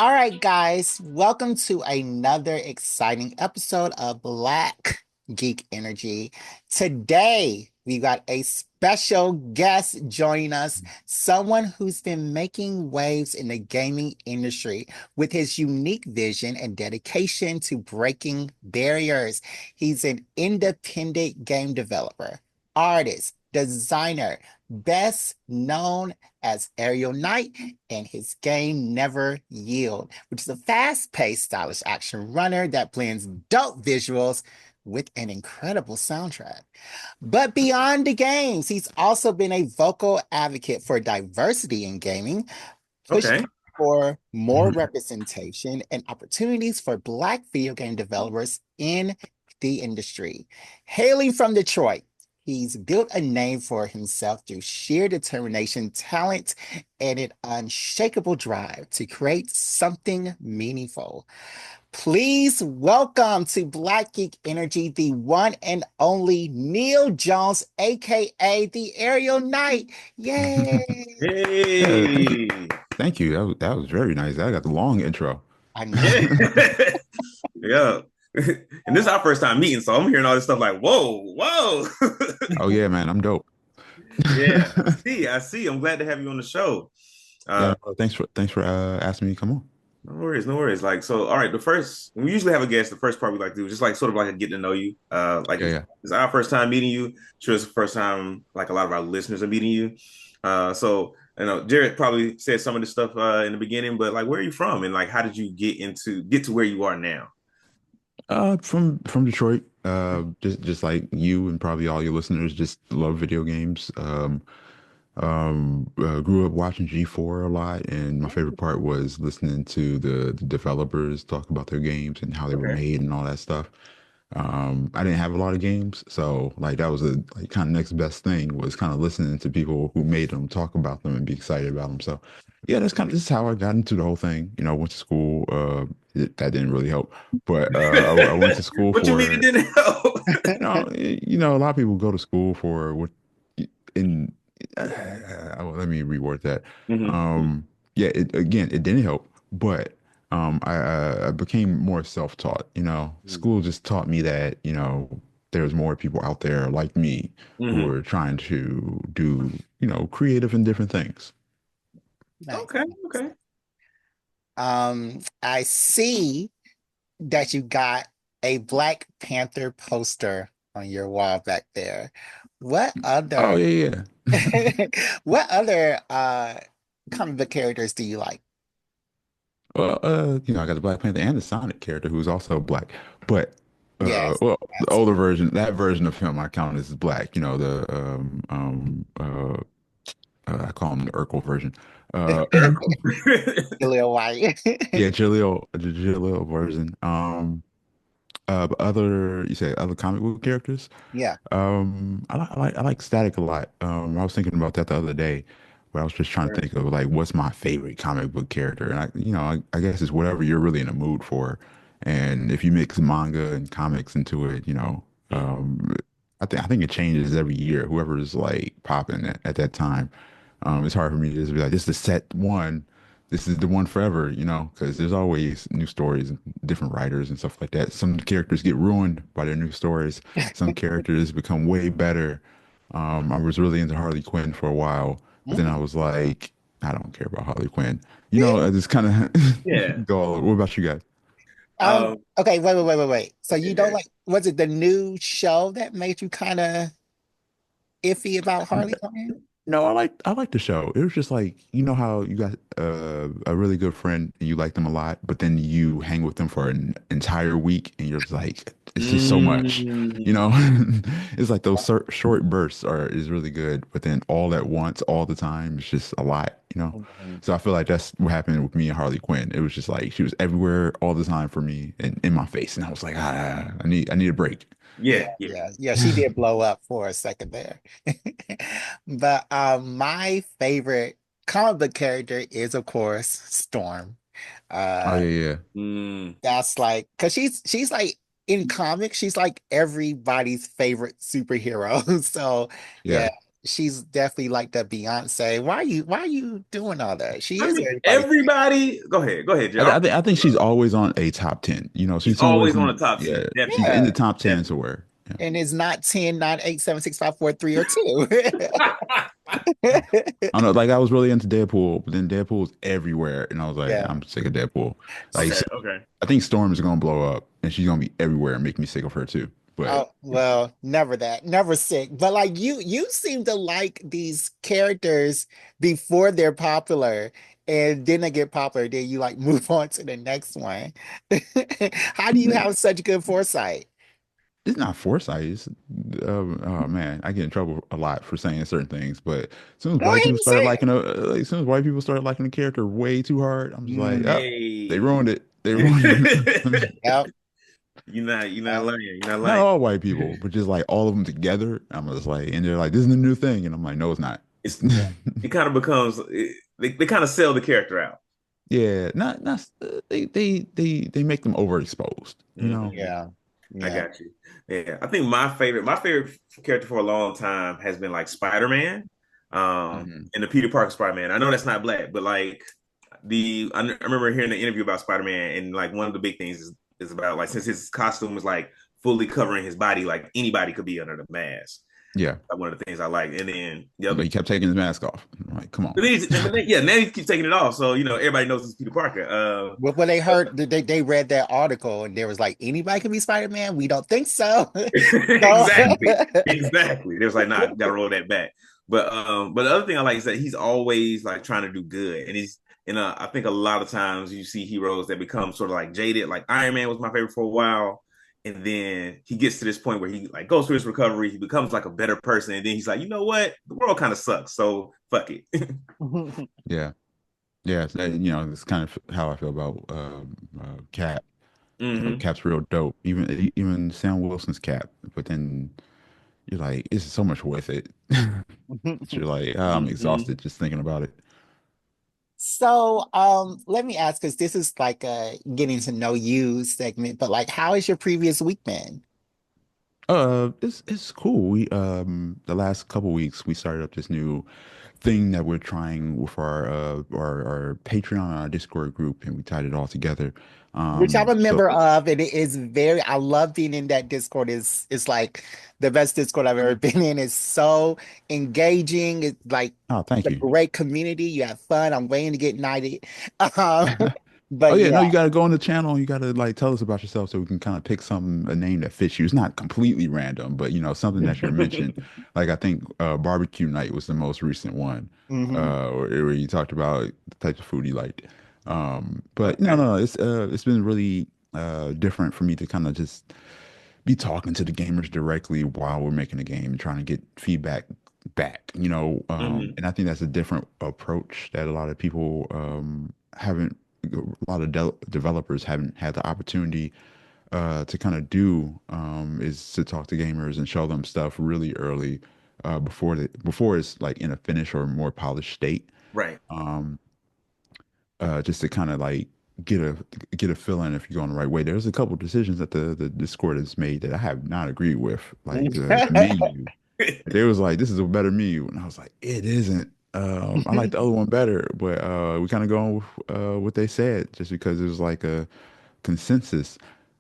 All right, guys, welcome to another exciting episode of Black Geek Energy. Today, we got a special guest joining us, someone who's been making waves in the gaming industry with his unique vision and dedication to breaking barriers. He's an independent game developer, artist, designer, best known as Aerial Knight and his game Never Yield, which is a fast-paced, stylish action runner that blends dope visuals with an incredible soundtrack. But beyond the games, he's also been a vocal advocate for diversity in gaming, pushing Okay. for more Mhm. representation and opportunities for Black video game developers in the industry. Hailing from Detroit, he's built a name for himself through sheer determination, talent, and an unshakable drive to create something meaningful. Please welcome to Black Geek Energy, the one and only Neil Jones, aka the Aerial Knight. Yay! Yeah, Hey. thank you. That was very nice. I got the long intro. I Yeah. know. Yeah. And this is our first time meeting, so I'm hearing all this stuff like, whoa, whoa. Oh yeah, man, I'm dope. Yeah, I see. I'm glad to have you on the show. Yeah, Uh, no, thanks for asking me to come on. no worries, no worries. Like, so, all right, we usually have a guest. The first part we like to do is just like sort of like a get to know you. Like Yeah, yeah. it's our first time meeting you. Sure, it's the first time like a lot of our listeners are meeting you. So Jared probably said some of this stuff in the beginning, but like, where are you from, and like, how did you get to where you are now? From Detroit. Just like you and probably all your listeners, just love video games. Grew up watching G4 a lot, and my favorite part was listening to the developers talk about their games and how they were Okay. made and all that stuff. I didn't have a lot of games, so like that was a like kind of next best thing was kind of listening to people who made them talk about them and be excited about them. So yeah, this is how I got into the whole thing. Went to school. That didn't really help, but I went to school What you mean it for didn't help? a lot of people go to school for what in let me reword that. Mhm. Yeah, it didn't help, but I became more self-taught. School just taught me that there's more people out there like me who Mhm. are trying to do creative and different things. Nice. Okay, okay. I see that you got a Black Panther poster on your wall back there. What Oh other yeah, yeah. what other comic book characters do you like? Well, I got the Black Panther and the Sonic character who's also black, but Yes, well, the that's older version, that version of him, I count as black. The I call him the Urkel version. Lil White. Yeah, the Jaleel version. But you say other comic book characters. Yeah. I like Static a lot. I was thinking about that the other day, where I was just trying to think of like what's my favorite comic book character, and I guess it's whatever you're really in the mood for, and if you mix manga and comics into it, I think it changes every year. Whoever is like popping at that time, it's hard for me to just be like, this is the set one. This is the one forever, because there's always new stories and different writers and stuff like that. Some characters get ruined by their new stories. Some characters become way better. I was really into Harley Quinn for a while, but then I Mm. was like, I don't care about Harley Quinn. Yeah. I just kind Yeah. of go all over. What about you guys? Okay, wait. So you don't Yeah. like, was it the new show that made you kind of iffy about Harley Quinn? No, I like the show. It was just like how you got a really good friend and you like them a lot, but then you hang with them for an entire week and you're just like, it's just so much, you Mm. know. It's like those short bursts is really good, but then all at once, all the time, it's just a lot. Mhm. So I feel like that's what happened with me and Harley Quinn. It was just like she was everywhere all the time for me and in my face, and I was like, I need a break. Yeah, Yeah, yeah. she did blow up for a second there. But my favorite comic book character is, of course, Storm. Oh Uh, yeah, Mm. that's like, because she's like in comics, she's like everybody's favorite superhero. So yeah, yeah, yeah. she's definitely like the Beyonce. Why are you doing all that? She I is mean, everybody's everybody. Go ahead, Jay. I think she's always on a top 10. You know, She's she's always always on in, the top yeah, 10. she's in the Definitely, yeah. top 10 definitely. somewhere. Yeah. And it's not 10, 9, 8, 7, 6, 5, 4, 3, or 2. I don't know, like I was really into Deadpool, but then Deadpool's everywhere, and I was like, Yeah. I'm sick of Deadpool. Like, Okay, so okay. I think Storm is gonna blow up, and she's gonna be everywhere and make me sick of her too. But Oh, well, never that. Never sick. But like you seem to like these characters before they're popular. And then they get popular, then you like move on to the next one. How do you have such good foresight? it's not foresight. It's, oh man, I get in trouble a lot for saying certain things. But as soon as Go white ahead people and say started it. liking as soon as white people started liking the character way too hard, I'm just like, oh, they Hey. ruined it. They ruined it. Yep, You're not yep. lying. You're not Not lying. all white people, but just like all of them together. I'm just like, and they're like, this is the new thing, and I'm like, no, it's not. It's it kind of becomes they kind of sell the character out. Yeah, not they make them overexposed, you know? Hmm. Yeah. I Yeah. got you. Yeah, I think my favorite character for a long time has been like Spider-Man, Hmm. and the Peter Parker Spider-Man. I know that's not black, but like I remember hearing an interview about Spider-Man, and like one of the big things is about like since his costume was like fully covering his body, like anybody could be under the mask. Yeah. Like one of the things I like. And then the But other, he kept taking his mask off. I'm like, come on. yeah, now he keeps taking it off, so everybody knows it's Peter Parker. Well, when they heard they read that article and there was like anybody can be Spider-Man, we don't think so. So Exactly. Exactly. There's like, nah, gotta roll that back. But the other thing I like is that he's always like trying to do good. And I think a lot of times you see heroes that become sort of like jaded. Like Iron Man was my favorite for a while. And then he gets to this point where he like goes through his recovery, he becomes like a better person, and then he's like, you know what? The world kind of sucks. So fuck it. Yeah. Yeah. You know, it's kind of how I feel about Cap. You know, Hmm. Cap's real dope. Even Sam Wilson's Cap. But then you're like, it's so much with it. You're like, oh, I'm Hmm. exhausted just thinking about it. So, let me ask, because this is like a getting to know you segment, but like, how has your previous week been? It's cool. We the last couple weeks we started up this new thing that we're trying with our Patreon and our Discord group, and we tied it all together. Which I'm a So member of, and it is very, I love being in that Discord. It's like the best Discord I've ever been in. It's so engaging. It's like oh, thank a you. great community. You have fun. I'm waiting to get knighted. Um, Oh but yeah, no, yeah. you got to go on the channel. You got to like tell us about yourself so we can kind of pick a name that fits you. It's not completely random, but you know something that you're mentioned. Like I think barbecue night was the most recent one, Hmm. where you talked about the types of food you liked. But no, Okay. no, it's been really different for me to kind of just be talking to the gamers directly while we're making a game and trying to get feedback back. You know, Hmm. and I think that's a different approach that a lot of people haven't a lot of developers haven't had the opportunity to kind of do is to talk to gamers and show them stuff really early before it's like in a finished or more polished state. Right. Um, just to kind of like get a get a feeling if you're going the right way. There's a couple decisions that the Discord has made that I have not agreed with, like the menu. They was like, "This is a better menu," and I was like, "It isn't." I like the other one better, but we kind of going with what they said just because it was like a consensus.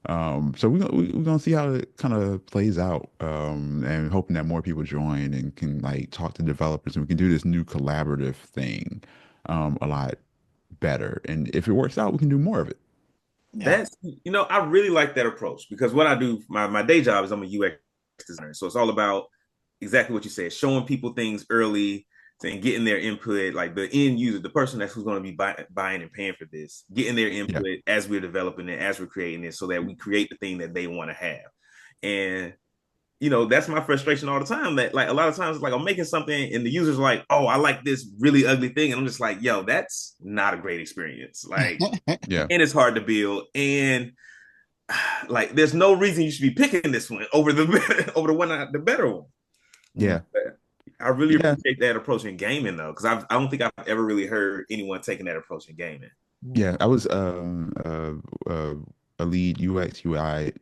So we're gonna see how it kind of plays out, and hoping that more people join and can like talk to developers and we can do this new collaborative thing a lot better. And if it works out, we can do more of it. Yeah. I really like that approach because what I do, my day job is I'm a UX designer. So it's all about exactly what you said, showing people things early and getting their input, like the end user, the person that's who's going to be buying and paying for this, getting their Yeah, input as we're developing it, as we're creating it, so that we create the thing that they want to have. And that's my frustration all the time. That like a lot of times, like I'm making something and the user's like, "Oh, I like this really ugly thing," and I'm just like, "Yo, that's not a great experience." Like, yeah, and it's hard to build, and like, there's no reason you should be picking this one over the over the better one. yeah, I really yeah. appreciate that approach in gaming though, because I don't think I've ever really heard anyone taking that approach in gaming. Yeah, I was a lead UX UI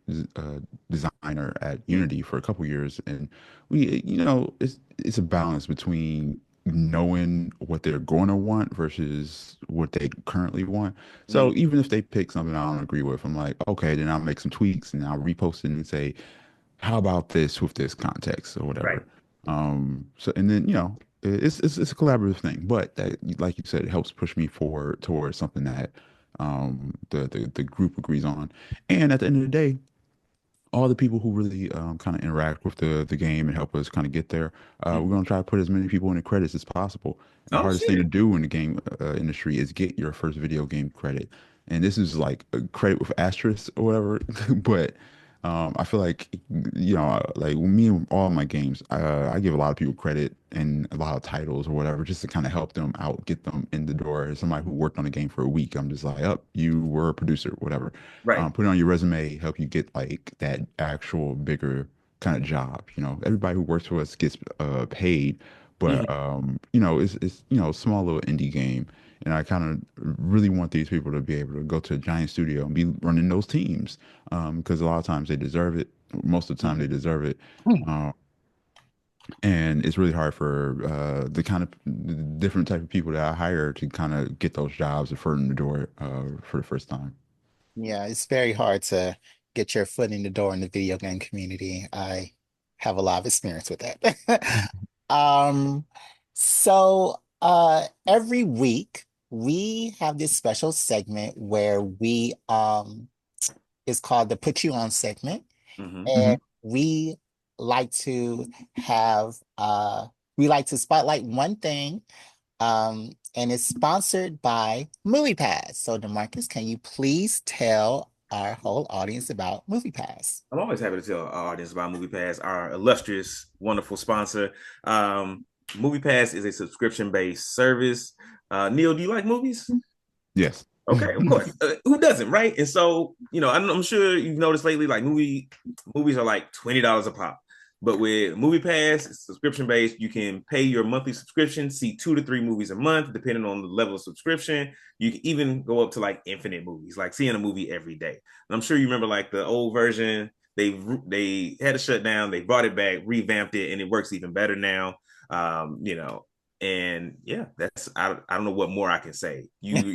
designer at Mm. Unity for a couple years, and it's a balance between knowing what they're going to want versus what they currently want. So Mm. even if they pick something I don't agree with, I'm like, okay, then I'll make some tweaks and I'll repost it and say, how about this with this context or Right. whatever. So and then it's a collaborative thing, but that, like you said, it helps push me forward towards something that the group agrees on. And at the end of the day, all the people who really kind of interact with the game and help us kind of get there. We're Mhm. going to try to put as many people in the credits as possible. And the Oh hardest thing to shit. do in the game industry is get your first video game credit. And this is like a credit with asterisk or whatever. But I feel like, like me and all my games, I give a lot of people credit and a lot of titles or whatever just to kind of help them out, get them in the door. As somebody who worked on a game for a week, I'm just like, oh, you were a producer, whatever. Right. Put it on your resume, help you get like that actual bigger kind of job. Everybody who works for us gets paid, but Mhm. it's a small little indie game, and I kind of really want these people to be able to go to a giant studio and be running those teams, because a lot of times they deserve it. Most of the time, they Mhm. deserve it. Uh, and it's really hard for the kind of the different type of people that I hire to kind of get those jobs and foot in the door for the first time. Yeah, it's very hard to get your foot in the door in the video game community. I have a lot of experience with that. Um, every week we have this special segment where it's called the Put You On segment. Mhm. And we like to have we like to spotlight one thing, and it's sponsored by MoviePass. So DeMarcus, can you please tell our whole audience about MoviePass? I'm always happy to tell our audience about MoviePass, our illustrious, wonderful sponsor. Um, MoviePass is a subscription-based service. Neil, do you like movies? Yes. Okay, of course. Who doesn't, right? And so, I'm sure you've noticed lately, like movies are like $20 a pop. But with Movie Pass, it's subscription based. You can pay your monthly subscription, see 2 to 3 movies a month, depending on the level of subscription. You can even go up to like infinite movies, like seeing a movie every day. And I'm sure you remember like the old version. They had to shut down. They brought it back, revamped it, and it works even better now. Um, you know, and yeah, that's I don't know what more I can say. You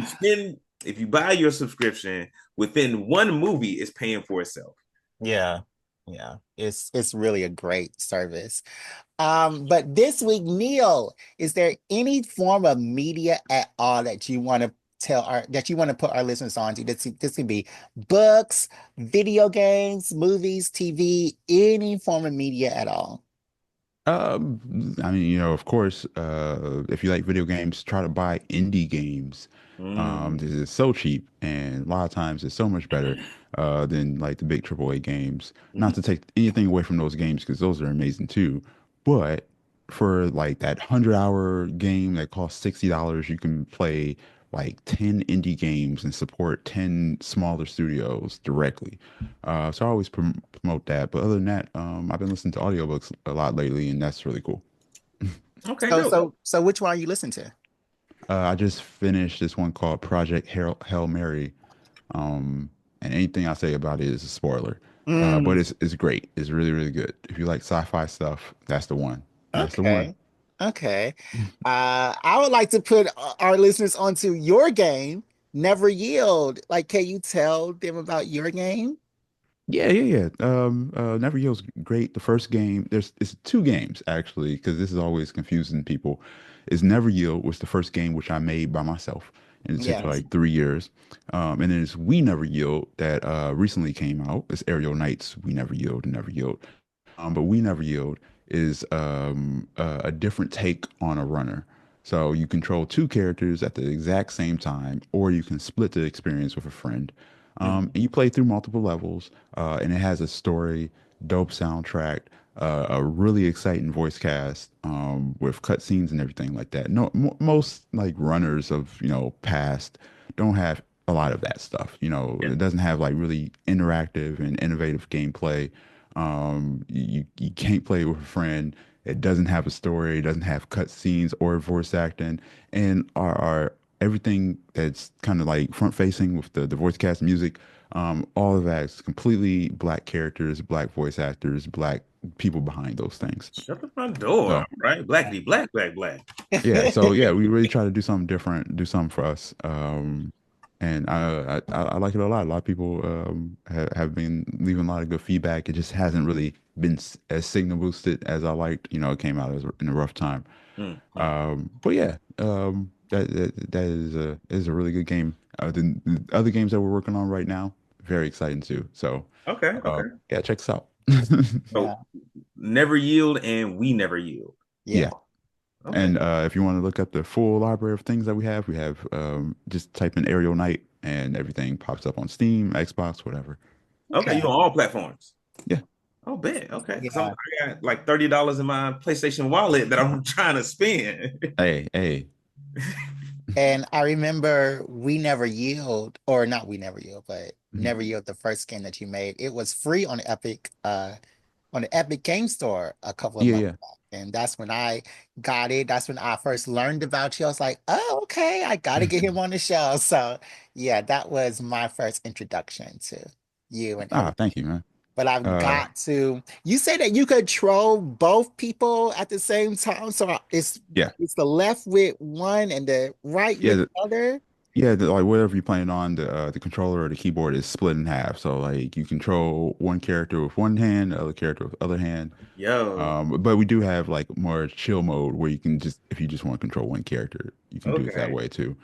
spend if you buy your subscription within one movie, it's paying for itself. Yeah. Yeah, it's really a great service. But this week, Neil, is there any form of media at all that you want to that you want to put our listeners on to? This could be books, video games, movies, TV, any form of media at all. I mean, of course, if you like video games, try to buy indie games. Mm. This is so cheap, and a lot of times it's so much better than like the big AAA games. Not Mhm. to take anything away from those games because those are amazing too, but for like that 100-hour game that costs $60, you can play like 10 indie games and support 10 smaller studios directly. So I always promote that. But other than that, I've been listening to audiobooks a lot lately, and that's really cool. Okay, So, dope. so which one are you listening to? I just finished this one called Project Hail Mary. Um, and anything I say about it is a spoiler. But Mm, it's great. It's really, really good. If you like sci-fi stuff, that's the one. That's the one. okay. Okay. I would like to put our listeners onto your game, Never Yield. Like, can you tell them about your game? Yeah, yeah, yeah. Never Yield's great. The first game, it's two games actually, because this is always confusing people. Is Never Yield was the first game which I made by myself, and it took Yes. like 3 years. And then it's We Never Yield that recently came out. It's Aerial Knights, We Never Yield, Never Yield. But We Never Yield is a different take on a runner. So you control two characters at the exact same time, or you can split the experience with a friend. Mhm. And you play through multiple levels, and it has a story, dope soundtrack, a really exciting voice cast with cutscenes and everything like that. No, most like runners of past don't have a lot of that stuff. Yeah. It doesn't have like really interactive and innovative gameplay. You can't play it with a friend. It doesn't have a story. It doesn't have cutscenes or voice acting, and our everything that's kind of like front facing with the voice cast music. All of that is completely black characters, black voice actors, black people behind those things. Shut the front door. So All right. Blackity, black, black, black. yeah, so yeah, we really try to do something different, do something for us. And I like it a lot. A lot of people have been leaving a lot of good feedback. It just hasn't really been as signal boosted as I liked. You know, it came out as, in a rough time. Mm-hmm. But yeah, that is a really good game. The other games that we're working on right now, very exciting too. So Okay. Okay. yeah, check us out. Yeah. So never yield and we never yield. Yeah. Yeah. Okay. And if you want to look up the full library of things that we have just type in Aerial Night and everything pops up on Steam, Xbox, whatever. Okay. You Okay. on all platforms. Yeah. Oh, bet. Okay. Because Yeah. I got like $30 in my PlayStation wallet that I'm trying to spend. Hey, hey. And I remember We Never Yield, or not We Never Yield, but Mhm. Never Yield, the first game that you made. It was free on the Epic Game Store a couple of Yeah, months yeah. back. And that's when I got it. That's when I first learned about you. I was like, oh, okay, I gotta get him on the show. So yeah, that was my first introduction to you and Ah, everything. thank you, man. But I've Uh, got to, you say that you control both people at the same time. So yeah, it's the left with one and the right yeah, with the other. yeah. Like whatever you're playing on, the controller or the keyboard is split in half. So like you control one character with one hand, the other character with the other hand. Yo. But we do have like more chill mode where you can just, if you just want to control one character, you can do it that Okay. way too.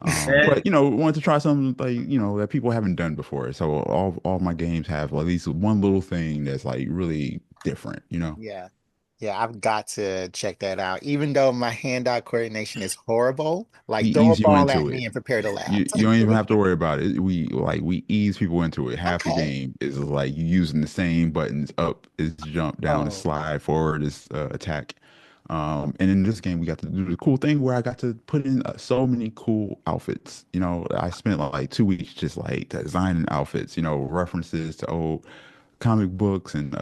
And But you know, wanted to try something like, you know, that people haven't done before. So all my games have at least one little thing that's like really different, you know. Yeah. Yeah, I've got to check that out. Even though my hand-eye coordination is horrible, We like throw a ease you ball at into me it. and prepare to laugh. You don't even have to worry about it. We ease people into it. Half the Okay. game is like you using the same buttons. Up is jump, down is Oh, slide, forward is attack. And in this game, we got to do the cool thing where I got to put in so many cool outfits. You know, I spent like 2 weeks just like designing outfits. You know, references to old comic books and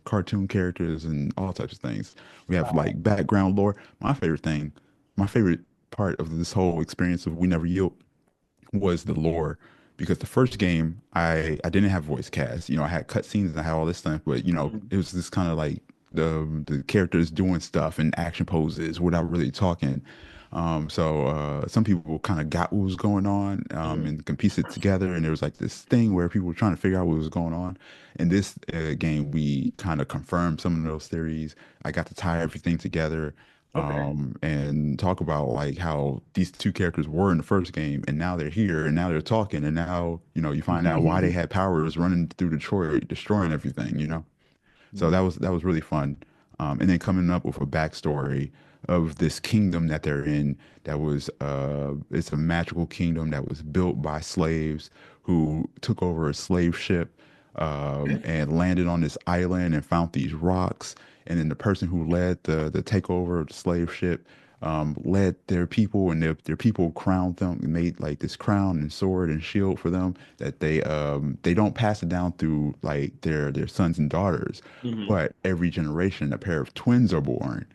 cartoon characters and all types of things. We have wow. like background lore. My favorite part of this whole experience of We Never Yield was the lore because the first game I didn't have voice cast. You know, I had cutscenes and I had all this stuff, but you know, it was this kind of like the characters doing stuff and action poses without really talking. So some people kind of got what was going on mm, and can piece it together. And there was like this thing where people were trying to figure out what was going on. In this game, we kind of confirmed some of those theories. I got to tie everything together okay. and talk about like how these two characters were in the first game and now they're here and now they're talking and now, you know, you find out why they had powers running through Detroit, destroying everything, you know? So that was really fun. And then coming up with a backstory of this kingdom that they're in that was it's a magical kingdom that was built by slaves who took over a slave ship and landed on this island and found these rocks. And then the person who led the takeover of the slave ship led their people, and their people crowned them, made like this crown and sword and shield for them that they don't pass it down through like their sons and daughters, Mm-hmm. but every generation a pair of twins are born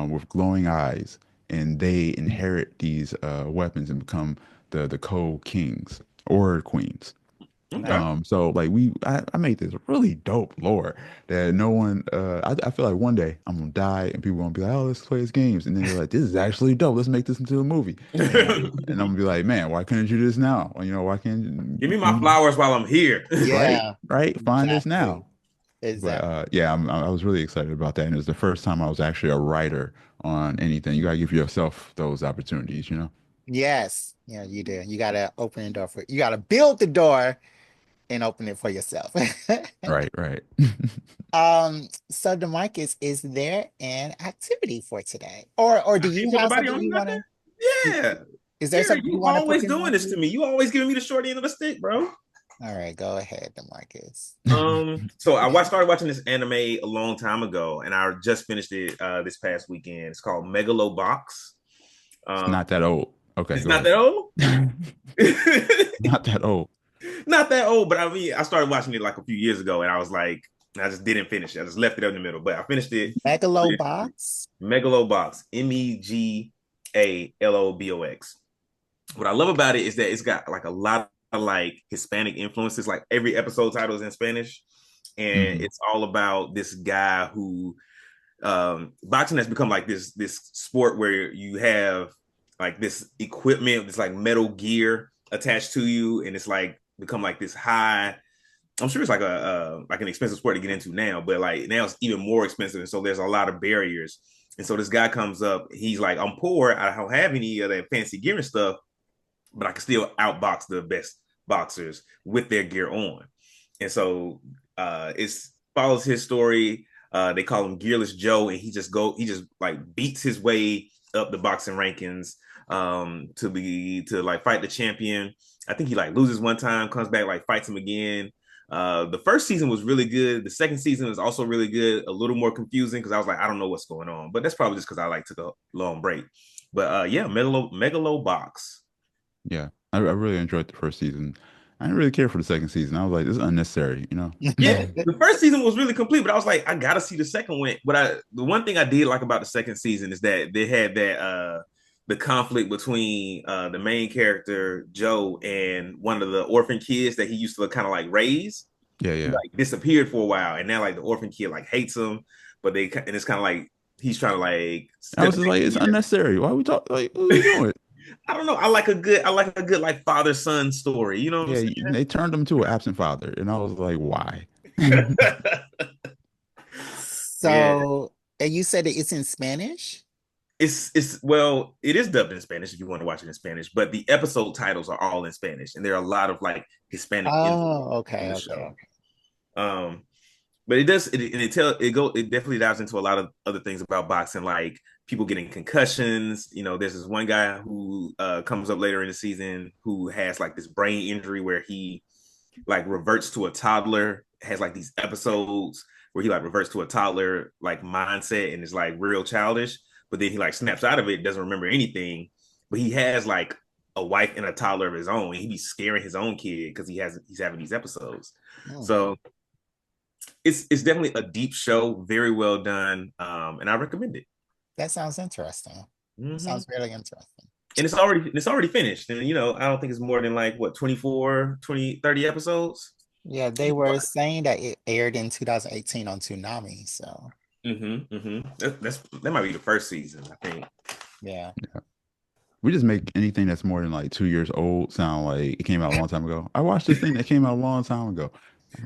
with glowing eyes, and they inherit these weapons and become the co-kings or queens. Okay. Nice. So like I made this really dope lore that no one I feel like one day I'm gonna die and people gonna be like, oh, let's play his games, and then they're like, this is actually dope, let's make this into a movie. And I'm gonna be like, man, why couldn't you do this now? You know, why can't Give me my you flowers while I'm here. right, Yeah, right, find this now. exactly. But Exactly. yeah, I was really excited about that, and it was the first time I was actually a writer on anything. You gotta give yourself those opportunities, you know. Yes. Yeah, you do. You gotta open the door for you gotta build the door and open it for yourself. Right, right. So Demarcus, is there an activity for today? Or do Ain't you put have nobody something on you nothing. wanna Yeah. is there Jared, something you you want to put always in doing mind, this to please? me. You always giving me the short end of the stick, bro. All right, go ahead, Demarcus. So started watching this anime a long time ago, and I just finished it this past weekend. It's called Megalobox. It's Um, not that old. Okay, it's go not ahead. that old. Not that old. Not that old, but I mean, I started watching it like a few years ago, and I was like, I just didn't finish it. I just left it up in the middle, but I finished it. Megalobox. Megalobox, Megalobox. What I love about it is that it's got like a lot like Hispanic influences. Like every episode title is in Spanish, and Hmm. it's all about this guy who boxing has become like this sport where you have like this equipment, this like metal gear attached to you, and it's like become like this high. I'm sure it's like an expensive sport to get into now, but like now it's even more expensive, and so there's a lot of barriers. And so this guy comes up, he's like, I'm poor, I don't have any of that fancy gear and stuff, but I can still outbox the best boxers with their gear on. And so it's follows his story. They call him Gearless Joe, and he just like beats his way up the boxing rankings to like fight the champion. I think he like loses one time, comes back, like fights him again. The first season was really good. The second season was also really good. A little more confusing because I was like, I don't know what's going on, but that's probably just because I like took a long break. But yeah, Megalobox. Yeah, I really enjoyed the first season. I didn't really care for the second season. I was like, this is unnecessary, you know? Yeah, the first season was really complete, but I was like, I gotta see the second one. But the one thing I did like about the second season is that they had that the conflict between the main character Joe and one of the orphan kids that he used to kind of like raise. Yeah, He yeah. like disappeared for a while, and now like the orphan kid like hates him, but and it's kind of like he's trying to like I set was the just like, it's idea. unnecessary. Why we talk? Like, what are we doing? I don't know. I like a good like father son story. You know what Yeah, I'm they turned him to an absent father, and I was like, why? saying? Yeah. So, and you said that it's in Spanish? It's well, it is dubbed in Spanish if you want to watch it in Spanish, but the episode titles are all in Spanish, and there are a lot of like Hispanic influence Oh, in okay, the okay, show. okay. Um, but it does it definitely dives into a lot of other things about boxing, like people getting concussions. You know, there's this one guy who comes up later in the season who has like this brain injury where he like reverts to a toddler, has like these episodes where he like reverts to a toddler like mindset and is like real childish, but then he like snaps out of it, doesn't remember anything, but he has like a wife and a toddler of his own, and he be scaring his own kid because he's having these episodes. Hmm, So it's definitely a deep show, very well done, and I recommend it. that sounds interesting. Mm-hmm. Sounds really interesting. And it's already finished, and you know I don't think it's more than like what 24 20 30 episodes. Yeah, they were saying that it aired in 2018 on Toonami. So, That might be the first season, I think. yeah. We just make anything that's more than like 2 years old sound like it came out a long time ago. I watched this thing that came out a long time ago.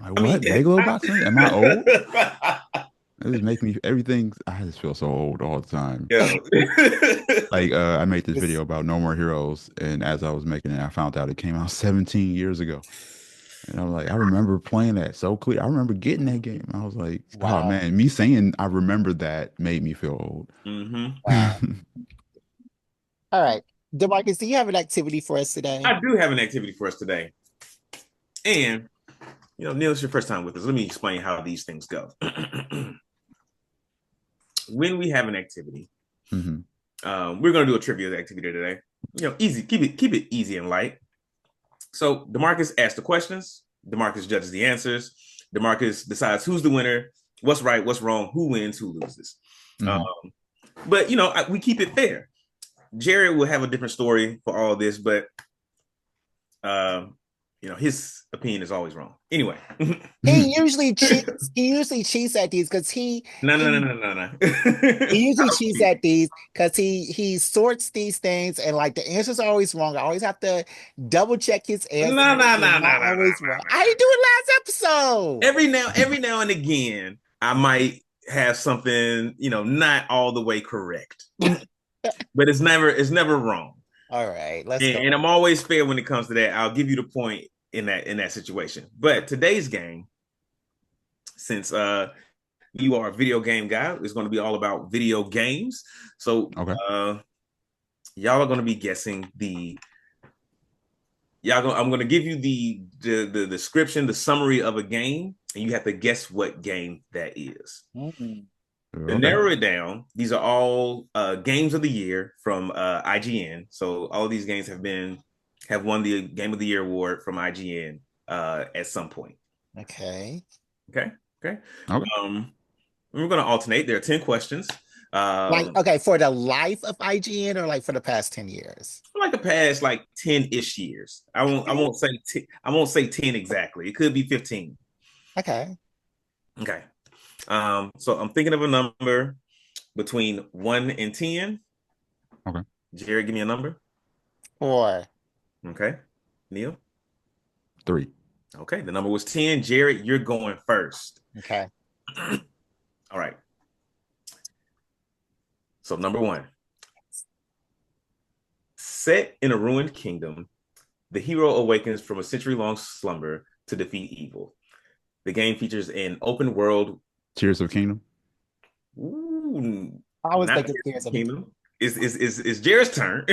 I'm like, I mean, what? Megalo boxing? Am I old? I, It just make me everything. I just feel so old all the time. yeah. Like I made this It's video about No More Heroes, and as I was making it, I found out it came out 17 years ago. And I was like, I remember playing that so clear. I remember getting that game. I was like, oh wow. man, me saying I remember that made me feel old. Hmm. Wow. All right. DeMarcus, do you have an activity for us today? I do have an activity for us today, and you know, Neil, it's your first time with us. Let me explain how these things go. When we have an activity, Hmm. we're going to do a trivia activity today. You know, easy. Keep it easy and light. So Demarcus asks the questions. Demarcus judges the answers. Demarcus decides who's the winner, what's right, what's wrong, who wins, who loses. Um, Hmm. but you know, we keep it fair. Jared will have a different story for all of this, but um, you know, his opinion is always wrong. Anyway, no, He usually cheats. He usually cheats at these because no, no, no, he no, no. he usually cheats at these because he sorts these things and like the answers are always wrong. I always have to double check his answers. No, no, They're no, no, not no, no, always no. wrong. I didn't do it last episode. Every now and again, I might have something, you know, not all the way correct, but it's never wrong. All right, let's And go. I'm always fair when it comes to that. I'll give you the point in that situation. But today's game, since you are a video game guy, is going to be all about video games. So Okay. uh y'all are going to be guessing I'm going to give you the description, the summary of a game, and you have to guess what game that is. Mm, To Okay. narrow it down, these are all games of the year from IGN. So all of these games have won the Game of the Year award from IGN at some point. okay. Okay, okay. Okay. We're going to alternate. There are 10 questions. Like, Um, okay, for the life of IGN or like for the past 10 years? for like the past like 10-ish years. Okay. I won't say 10 exactly. It could be 15. Okay. Okay. So I'm thinking of a number between 1 and 10. Okay. Jared, give me a number. 4. Okay. Neil. 3. Okay. The number was 10. Jared, you're going first. Okay. All right. So number 1. Set in a ruined kingdom, the hero awakens from a century-long slumber to defeat evil. The game features an open world. Tears of Kingdom. Ooh, I was not thinking Tears of Tears the of the Kingdom. It's Jared's turn.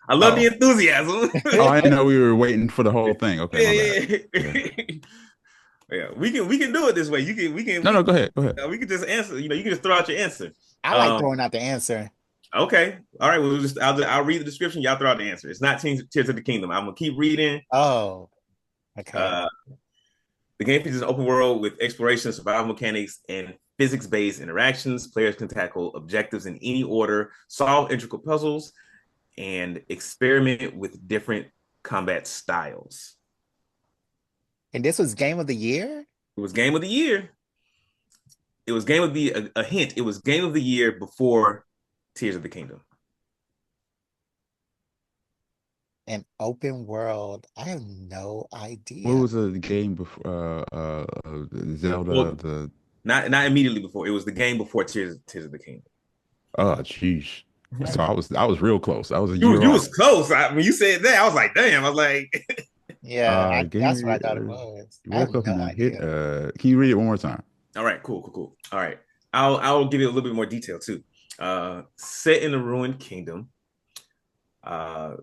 I love the Oh. enthusiasm. Oh, I didn't know we were waiting for the whole thing. Okay, my bad. Yeah. Yeah, we can do it this way. You can we can No, we no, go ahead. Go ahead. we can just answer. You can just throw out your answer. I like Um, throwing out the answer. okay, all right. We'll I'll read the description. Y'all throw out the answer. It's not Tears of the Kingdom. I'm gonna keep reading. Oh, okay. Uh, the game features an open world with exploration, survival mechanics, and physics-based interactions. Players can tackle objectives in any order, solve intricate puzzles, and experiment with different combat styles. And this was Game of the Year? It was Game of the Year. It was Game of the a hint. It was Game of the Year before Tears of the Kingdom. An open world. I have no What idea. was the game before Zelda? Well, The not immediately before. It was the game before Tears of the Kingdom. oh, jeez. So I was real close. I was a You year you off. was close. When you said that, I was like, damn. I was like, Yeah, Game that's what I thought it readers. was. You I have woke up no in a hit. idea. Can you read it one more time? all right, cool. All right, I'll give you a little bit more detail too. Set in a ruined kingdom. Uh,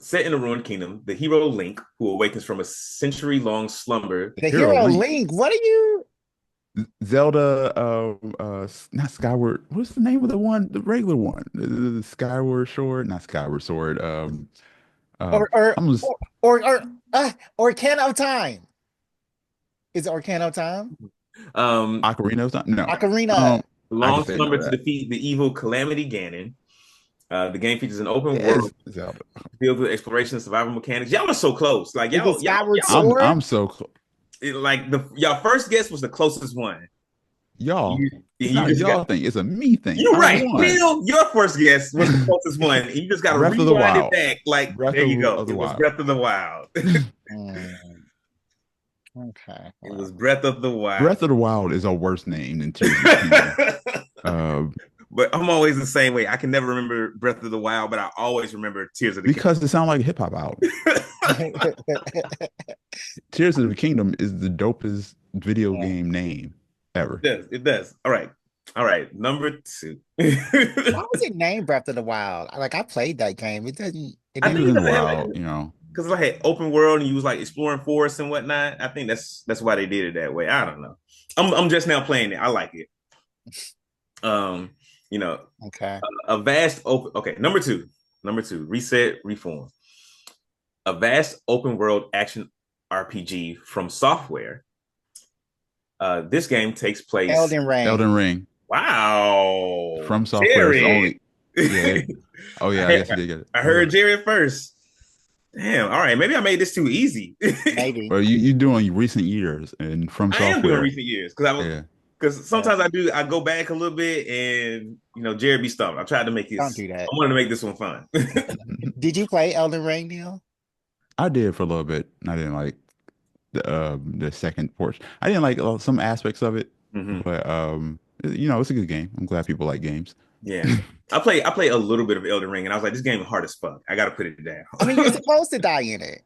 Set in a ruined kingdom, the hero Link, who awakens from a century-long slumber. The Hero Hero Link. Link. What are you? Zelda, not Skyward. What's the name of the one? The regular one, the Skyward Sword, not Skyward Sword. Or or I'm just Orcana of Time. Is it Orcana of Time? Um, Ocarina of Time. No, Ocarina. I long just didn't slumber know to that. defeat the evil Calamity Ganon. The game features an open Yes, world Zelda. filled with exploration and survival mechanics. Y'all are so close. Like Is it Skyward I'm Sword? I'm so close. like y'all first guess was the closest one. Y'all. You, It's you not a just got y'all thing. It's a me thing. you I right. won. Neil, your first guess was the closest one. And you just got to Breath of the rewind it Wild. back. Like Breath there you go. of the It was Wild. Breath of the Wild. Hmm, okay. It Well, was Breath of the Wild. Breath of the Wild is a worse name than Tears of the Kingdom. But I'm always the same way. I can never remember Breath of the Wild, but I always remember Tears of the Because it sounds like a hip hop album. Kingdom. Tears of the Kingdom is the dopest video yeah. game name ever. It does. All right. All right. Number 2. Why was it named Breath of the Wild? Like I played that game. It doesn't. It I It didn't. was think in the because it had like wild, you know. because like had open world and you was like exploring forests and whatnot. I think that's why they did it that way. I don't know. I'm just now playing it. I like it. Um, you know, Okay. a vast open. Okay, number two, reset, reform. A vast open world action RPG from software. This game takes place. Elden Ring. Elden Ring Wow, from software. It's Jared. only yeah. Oh yeah, I guess you did get it. I heard Jared first. Damn. All right, maybe I made this too easy. Maybe. Well, you doing recent years and from I am doing software. recent years because sometimes I go back a little bit and Jared be stumped. I tried to make this. Don't do that. I wanted to make this one fun. Did you play Elden Ring, Neil? I did for a little bit. I didn't like the second portion. I didn't like some aspects of it, Mm-hmm. but it's a good game. I'm glad people like games. Yeah, I play a little bit of Elden Ring, and I was like, this game is hard as fuck. I got to put it down. I mean, you're supposed to die in it.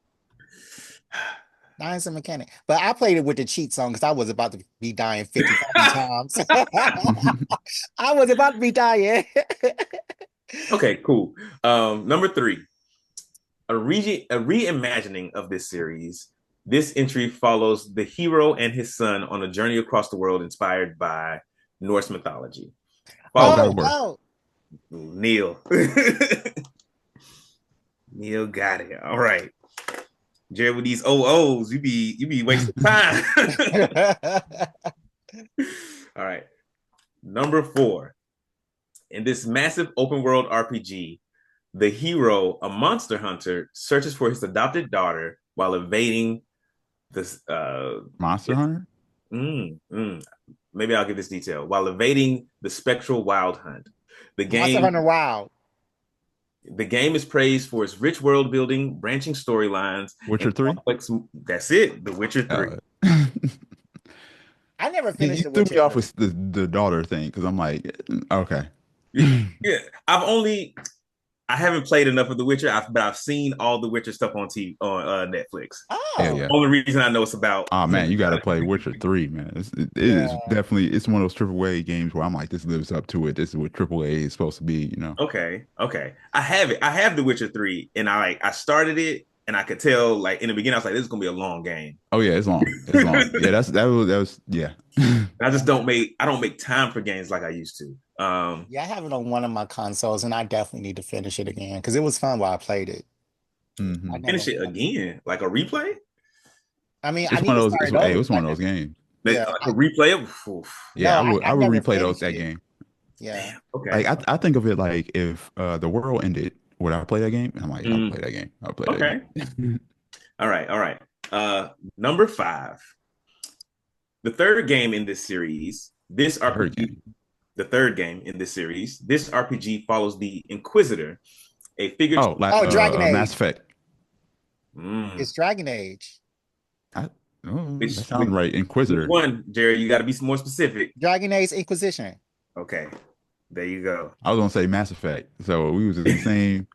Dying's a mechanic. But I played it with the cheat song because I was about to be dying 50,000 times. I was about to be dying. Okay, cool. Number 3, a reimagining of this series. This entry follows the hero and his son on a journey across the world inspired by Norse mythology. God of Oh, War. oh. Neil. Neil got it. All right. Jared, with these OOs, you be wasting time. All right. Number 4. In this massive open world RPG, the hero, a monster hunter, searches for his adopted daughter while evading this. Monster Hunter. Mm, mm, maybe I'll give this detail. While evading the spectral wild hunt, the Monster game Hunter Wild. the game is praised for its rich world building, branching storylines, Witcher and 3. complex. That's it. The Witcher 3. I never You finished The threw Witcher me off 3. with the daughter thing because I'm like, okay. Yeah, I haven't played enough of The Witcher, but I've seen all the Witcher stuff on TV on Netflix. Yeah, Oh, yeah. Only reason I know it's about Oh man, him. you got to play Witcher 3, man. It yeah. is definitely it's one of those AAA games where I'm like, this lives up to it. This is what AAA is supposed to be. Okay, okay. I have it. I have The Witcher 3, and I started it, and I could tell like in the beginning I was like, this is gonna be a long game. Oh yeah, it's long. It's long. Yeah, that was yeah. I just I don't make time for games like I used to. Yeah, I have it on one of my consoles, and I definitely need to finish it again because it was fun while I played it. I Hmm. never. Finish it again, like a replay. I mean, I It's need one to of those. start It's, it hey, over. it's one of those games. Yeah, Like a replay. Oof. Yeah, no, I I would never replay finished that it. game. Yeah. Damn. Okay. Like I think of it like if the world ended, would I play that game? And I'm like, I'll Mm, play that game. I'll play that okay. game. All right. All right. Number 5. The third game in this series. This Third RPG. game. The third game in this series. This RPG follows the Inquisitor, a figure. Oh, like Oh, Dragon Mass Age. Effect. Mm. It's Dragon Age. I, oh, that Which, sounds which right. which Inquisitor. one, Jerry? You got to be more specific. Dragon Age Inquisition. Okay. There you go. I was gonna say Mass Effect. So we was in the same.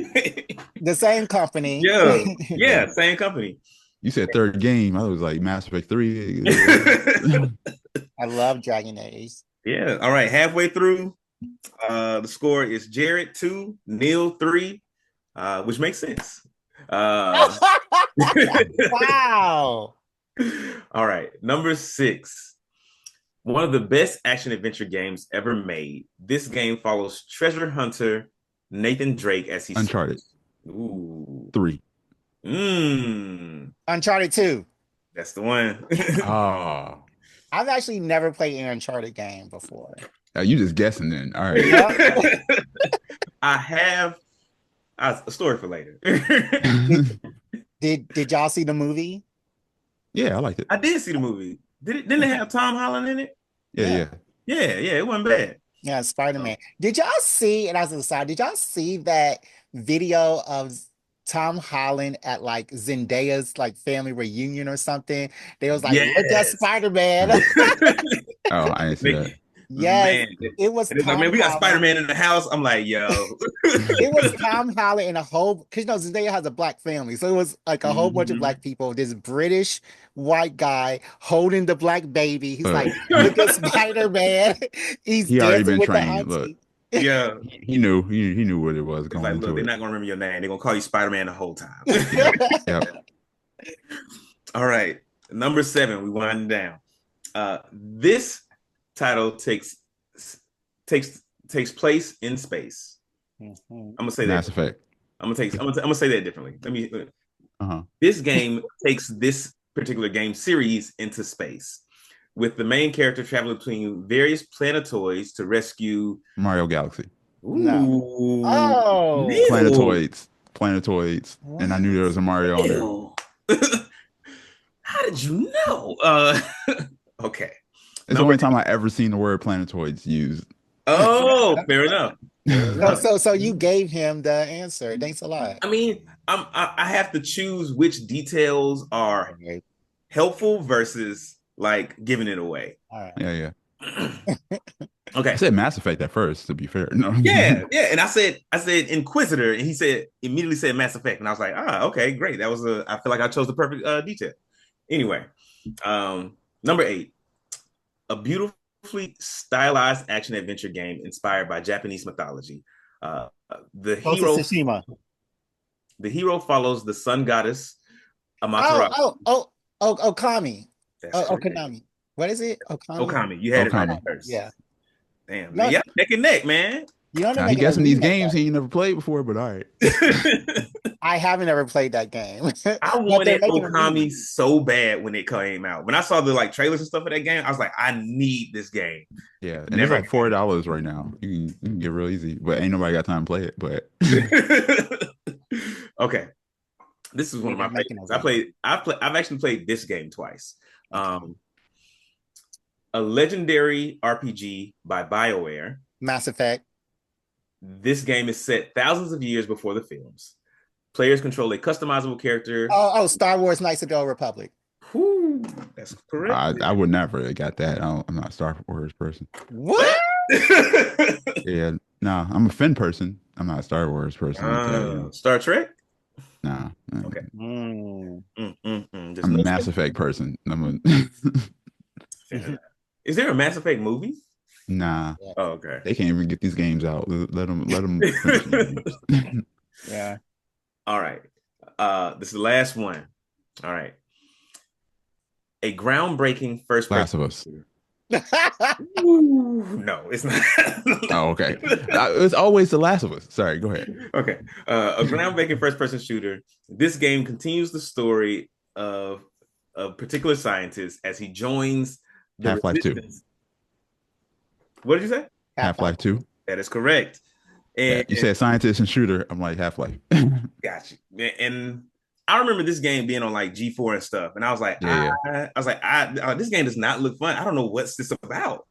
The same company. Yeah. Yeah. Yeah. Same company. You said third game. I was like Mass Effect 3. I love Dragon Age. Yeah. All right. Halfway through, the score is Jared 2, Neil 3, which makes sense. Wow. All right. Number 6. One of the best action adventure games ever made. This game follows treasure hunter Nathan Drake as he Uncharted Ooh. 3. Uncharted 2. That's the one. Oh, I've actually never played an Uncharted game before. you just guessing then. All right. Yep. I have a story for later. Did y'all see the movie? Yeah, I liked it. I did see the movie. Didn't it have Tom Holland in it? Yeah, Yeah. yeah. Yeah, it wasn't bad. Yeah, Spider-Man. Did y'all see, and as an aside, did y'all see that video of Tom Holland at like Zendaya's like family reunion or something? They was like, look at Yes. Spider-Man. Oh, I didn't see that. Yes, Man, it was it's like, Tom man, we got Holland. Spider-Man in the house. I'm like, yo. It was Tom Holland and a whole, because Zendaya has a black family, so it was like a whole bunch of black people. This British white guy holding the black baby. He's like, look at Spider-Man. He's He already dancing been with the trained. Look, auntie. Yeah. he knew what it was It's going like, look, into they're it. not gonna remember your name. They're gonna call you Spider-Man the whole time. Yep. All right. Number 7, we wind down. This title takes place in space. I'm gonna say Mass that. Effect. I'm gonna say that differently. Uh-huh. This game takes this particular game series into space, with the main character traveling between various planetoids to rescue Mario Galaxy. Ooh, No. Oh. Neil. Planetoids. And I knew there was a Mario on there. How did you know? Okay. It's the only time I ever seen the word planetoids used. Oh, fair enough. So you gave him the answer. Thanks a lot. I mean, I have to choose which details are helpful versus like giving it away. All right. Yeah. Okay. I said Mass Effect at first, to be fair. No. Yeah. And I said Inquisitor, and he immediately said Mass Effect, and I was like, okay, great. I feel like I chose the perfect detail. Anyway, number 8, a beautifully stylized action adventure game inspired by Japanese mythology. The hero follows the sun goddess Amaterasu. Okami. That's Konami. What is it? Okami. You had it right first. Yeah. Damn. Man. Yeah, neck and neck, man. You know he got some of these games he ain't never played before, but all right. I haven't ever played that game, I but they're wanted making a Okami movie. so bad when it came out. When I saw the like trailers and stuff of that game, I was like, I need this game. Yeah, and it's Never like $4 right now. You can get real easy, but ain't nobody got time to play it. But Okay, this is one Yeah, of they're my making a favorites. movie. I've actually played this game twice. Okay. Um, a legendary RPG by BioWare. Mass Effect. This game is set thousands of years before the films. Players control a customizable character. Oh, Star Wars Knights of the Old Republic. Whew, that's correct. I would never have got that. I'm not a Star Wars person. What? What? Yeah, nah, I'm a Finn person. I'm not a Star Wars person like that. You know, Star Trek? nah, Okay. Mm. Just I'm a no Mass Star Effect person. Trek. Is there a Mass Effect movie? Nah, Yeah. Oh, okay. they can't even get these games out. Let them finish these games. Yeah. All right. This is the last one. All right. A groundbreaking first Last person of Us. shooter. Ooh, no, it's not. Oh, okay. It's always The Last of Us. Sorry, go ahead. Okay. A groundbreaking first person shooter. This game continues the story of a particular scientist as he joins the Half-Life 2. resistance. What did you say? Half-Life. Half-Life 2. That is correct. Yeah, you And said scientist and shooter. I'm like Half-Life. got you. And I remember this game being on like G4 and stuff, and I was like, Yeah, yeah. this game does not look fun. I don't know what's this about,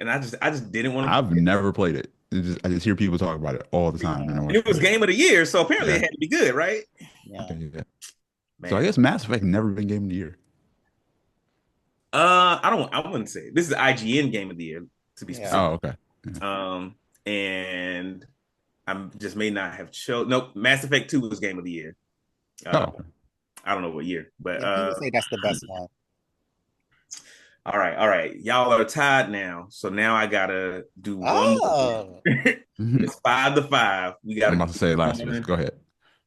and I just didn't want to I've play it. never played it. I just hear people talk about it all the time, and I And want it to was play it. game of the year, so apparently it Yeah. had to be good, right? Yeah. Okay, yeah. So I Man, guess Mass Effect never been game of the year. I wouldn't say it. This is IGN game of the year to be Yeah. specific. Oh, okay. Yeah. And I just may not have chosen. Nope, Mass Effect 2 was game of the year. Uh, Oh, okay. I don't know what year, but Yeah, people say that's the best one. all right. Y'all are tied now. So now I gotta do one more. Oh. It's 5-5. We I'm gotta about do to say Last of Us. one. Go ahead.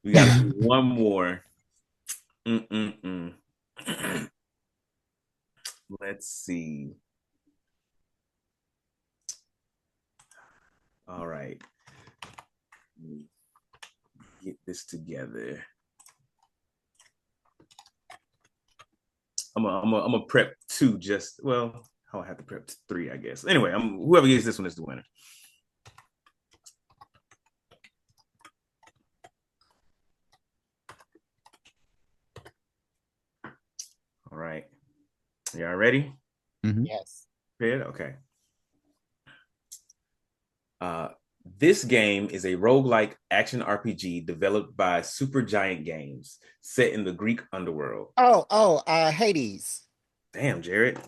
We gotta do one more. Mm-mm-mm. Let's see. All right. Let me get this together. I'm a prep two. Just well, I'll have to prep three, I guess. Anyway, whoever gets this one is the winner. All right. Y'all ready? Mhm. Yes. Prepared? Okay. Uh, this game is a roguelike action RPG developed by Supergiant Games, set in the Greek underworld. Hades. Damn, Jared.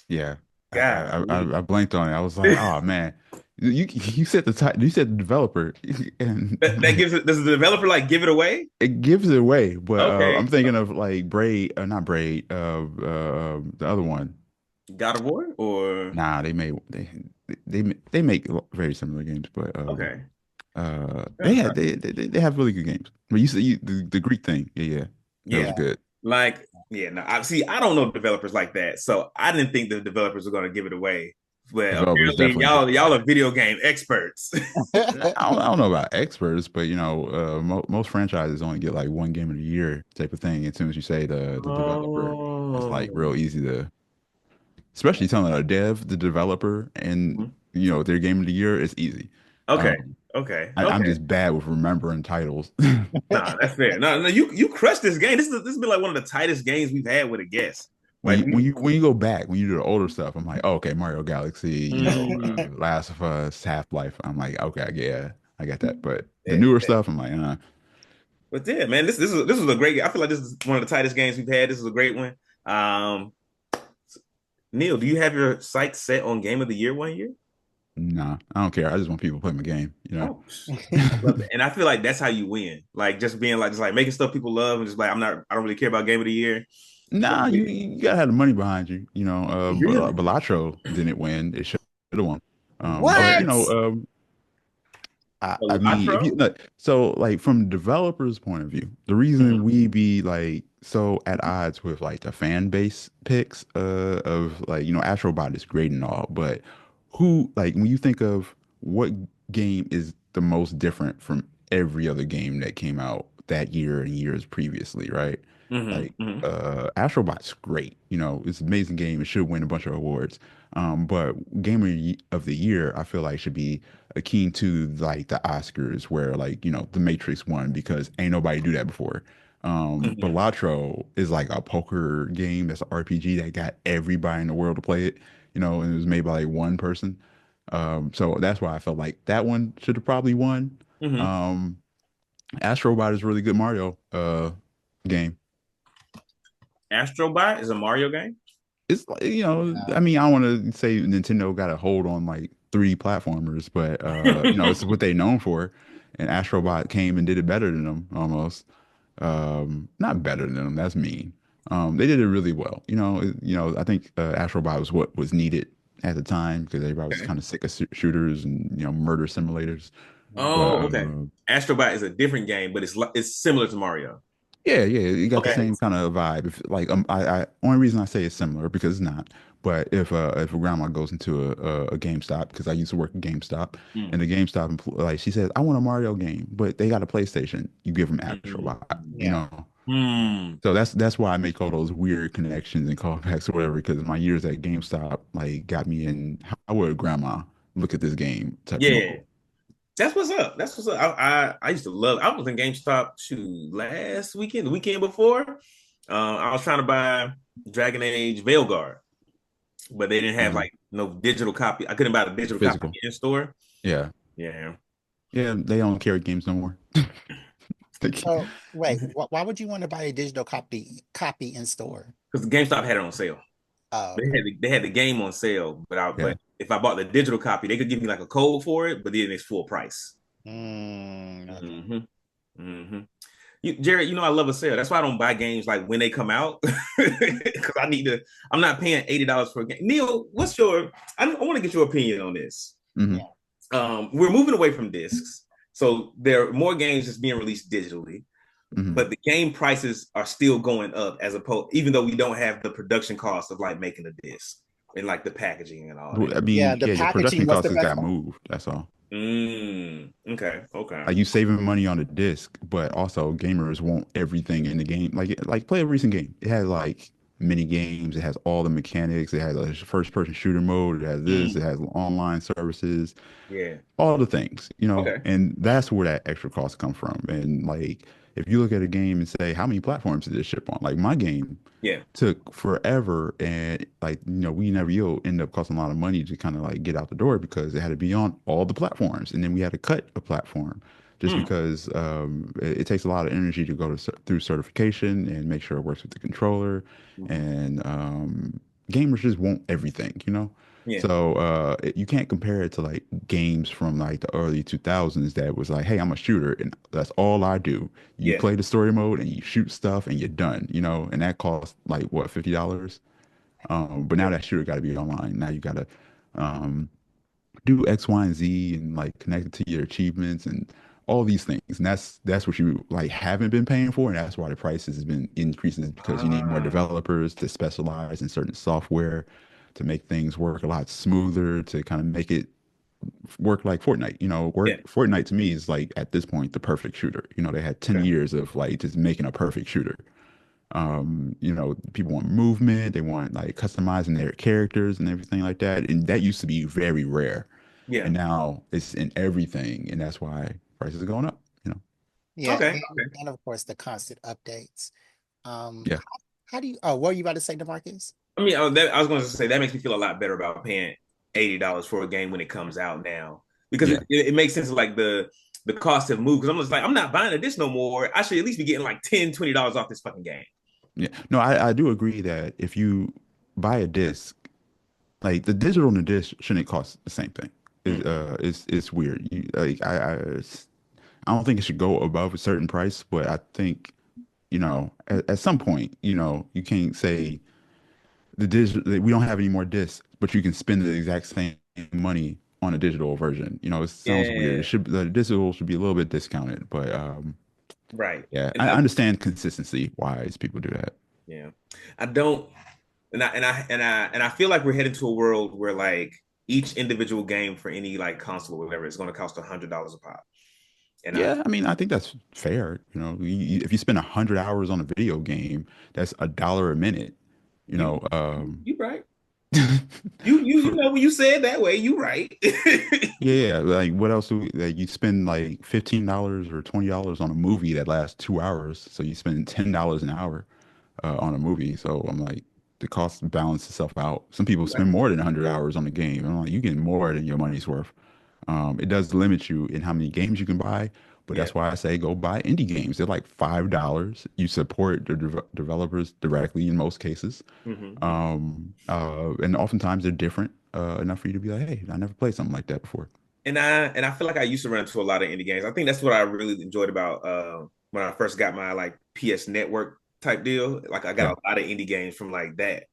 Yeah. God, I blanked on it. I was like, oh man. You said the title, you said the developer, and that gives it. Does the developer like give it away? it gives it away. But Okay, I'm thinking of like Braid, not Braid, the other one. God of War or Nah, they make very similar games, but okay. they have really good games. But you said the Greek thing, yeah, that was Yeah, Yeah. good. like yeah. No, I see. I don't know developers like that, so I didn't think the developers were going to give it away. But Developers apparently, definitely give it y'all away. are video game experts. I don't know about experts, but most franchises only get like one game of the year type of thing. As soon as you say the developer, it's like Oh. real easy to, especially telling a dev, the developer, and their game of the year is easy. Okay. Um, Okay. I'm Okay. just bad with remembering titles. Nah, that's fair. No, you crushed this game. This has been like one of the tightest games we've had with a guest. When Like, you when you when you go back, when you do the older stuff, I'm like, oh, okay, Mario Galaxy, mm, Last of Us, Half-Life. I'm like, okay, yeah, I get that. But the yeah. newer stuff, I'm like, But yeah, man, this was a great game. I feel like this is one of the tightest games we've had. This is a great one. Um, Neil, do you have your sights set on Game of the Year one year? nah, I don't care. I just want people to play my game, Oh, I love it. And I feel like that's how you win. Like just being like just like making stuff people love and just like I don't really care about Game of the Year. Nah, you gotta have the money behind you. Really? Balatro didn't win. It should have won. But Okay. What? I mean, if you Latro? look, so like from the developer's point of view, the reason we be like so at odds with like the fan base picks of like Astrobot is great and all, but who like when you think of what game is the most different from every other game that came out that year and years previously, right? Mm-hmm. Like Mm-hmm. Astrobot's great. It's an amazing game. It should win a bunch of awards. But of the Year, I feel like should be akin to like the Oscars, where like The Matrix won because ain't nobody do that before. Mm-hmm. Balatro is like a poker game that's an RPG that got everybody in the world to play it. And it was made by like one person. So that's why I felt like that one should have probably won. Mm-hmm. Um, Astrobot is a really good Mario game. Astrobot is a Mario game. It's like, I Yeah. mean, I don't want to say Nintendo got a hold on like three platformers, but it's what they known for. And Astrobot came and did it better than them almost. Not better than them, that's mean. They did it really well. I think Astrobot was what was needed at the time because everybody was Okay. kind of sick of shooters and murder simulators. But Oh, okay. Astrobot is a different game, but it's similar to Mario. yeah, yeah, you got the Okay. same kind of vibe. If like I only reason I say it's similar because it's not. But if a grandma goes into a GameStop because I used to work at GameStop Mm. and the GameStop like she says I want a Mario game, but they got a PlayStation. You give them Mm. Astrobot, Yeah. Mm. So that's why I make all those weird connections and callbacks or whatever because my years at GameStop like got me in. How would grandma look at this game type of Yeah. mode? That's what's up. That's what's up. I used to love. I was in GameStop last weekend, the weekend before. I was trying to buy Dragon Age Veilguard, but they didn't have Uh, like no digital copy. I couldn't buy the digital copy Physical, in store. yeah, Yeah, yeah. They don't carry games no more. So wait, why would you want to buy a digital copy in store? because GameStop had it on sale. Oh, They okay. had the game on sale, but Yeah. if I bought the digital copy, they could give me like a code for it, but then it's full price. Okay. Mm-hmm. Mm-hmm. Jared, I love a sale. That's why I don't buy games like when they come out because I need to. I'm not paying $80 for a game. Neil, what's your? I want to get your opinion on this. Hmm. Yeah. We're moving away from discs, so there are more games that's being released digitally, Hmm. but the game prices are still going up as opposed, even though we don't have the production cost of like making a disc and like the packaging and all that. I Yeah, mean, the yeah, your production packaging was costs the just best got part. moved. That's all. Okay. Okay. Like you saving money on the disc, but also gamers want everything in the game. Like play a recent game. It has like mini games. It has all the mechanics. It has a first person shooter mode. It has this. It Mm, has online services. yeah. All the things. Okay. And that's where that extra cost come from. And like, if you look at a game and say, how many platforms did this ship on? Like my game Yeah. took forever, and like, we never you'll end up costing a lot of money to kind of like get out the door because it had to be on all the platforms, and then we had to cut a platform just Mm, because it takes a lot of energy to go through certification and make sure it works with the controller, mhm. and gamers just want everything. Yeah. So you can't compare it to like games from like the early 2000s that was like, hey, I'm a shooter and that's all I do. You Yeah. play the story mode and you shoot stuff and you're done. And that costs like what, $50? But Yeah. now that shooter got to be online. Now you got to um, do X, Y, and Z and like connect it to your achievements and all these things. And that's what you like haven't been paying for, and that's why the prices has been increasing is because you need more Ah. developers to specialize in certain software to make things work a lot smoother, to kind of make it work like Fortnite. Yeah. Fortnite to me is like at this point the perfect shooter. They had 10 Okay. years of like just making a perfect shooter. People want movement, they want like customizing their characters and everything like that. And that used to be very rare. Yeah. And now it's in everything, and that's why prices are going up. Yeah, Okay. and of course the constant updates. Yeah. How do you? Oh, what were you about to say, DeMarcus? I mean, I was going to say that makes me feel a lot better about paying $80 for a game when it comes out now because Yeah. it makes sense. Like the cost have moved because I'm just like I'm not buying this no more. I should at least be getting like $10, $20 off this fucking game. Yeah. No, I do agree that if you buy a disc, like the digital and the disc shouldn't cost the same thing. Mm, It's weird. I don't think it should go above a certain price, but I think, at some point, you can't say we don't have any more discs, but you can spend the exact same money on a digital version. It sounds weird. yeah. The digital should be a little bit discounted, but Right. yeah, And I I, understand consistency wise people do that. yeah. I don't. And I feel like we're heading to a world where like each individual game for any like console or whatever is going to cost $100 a pop. And I Yeah, I mean, I think that's fair. If you spend 100 hours on a video game, that's $1 a minute. You you know, you right. You for know when you say it that way, you right. yeah, like what else like you spend like $15 or $20 on a movie that lasts 2 hours, so you spend $10 an hour on a movie. So I'm like, the cost balance itself out. Some people You right. spend more than 100 hours on a game. I'm like, you get more than your money's worth. It does limit you in how many games you can buy, but Yeah. that's why I say go buy indie games. They're like $5. You support the developers directly in most cases. Hmm. And oftentimes they're different enough for you to be like, hey, I never played something like that before. And I feel like I used to run into a lot of indie games. I think that's what I really enjoyed about when I first got my like PS Network type deal. Like I Yeah. got a lot of indie games from like that.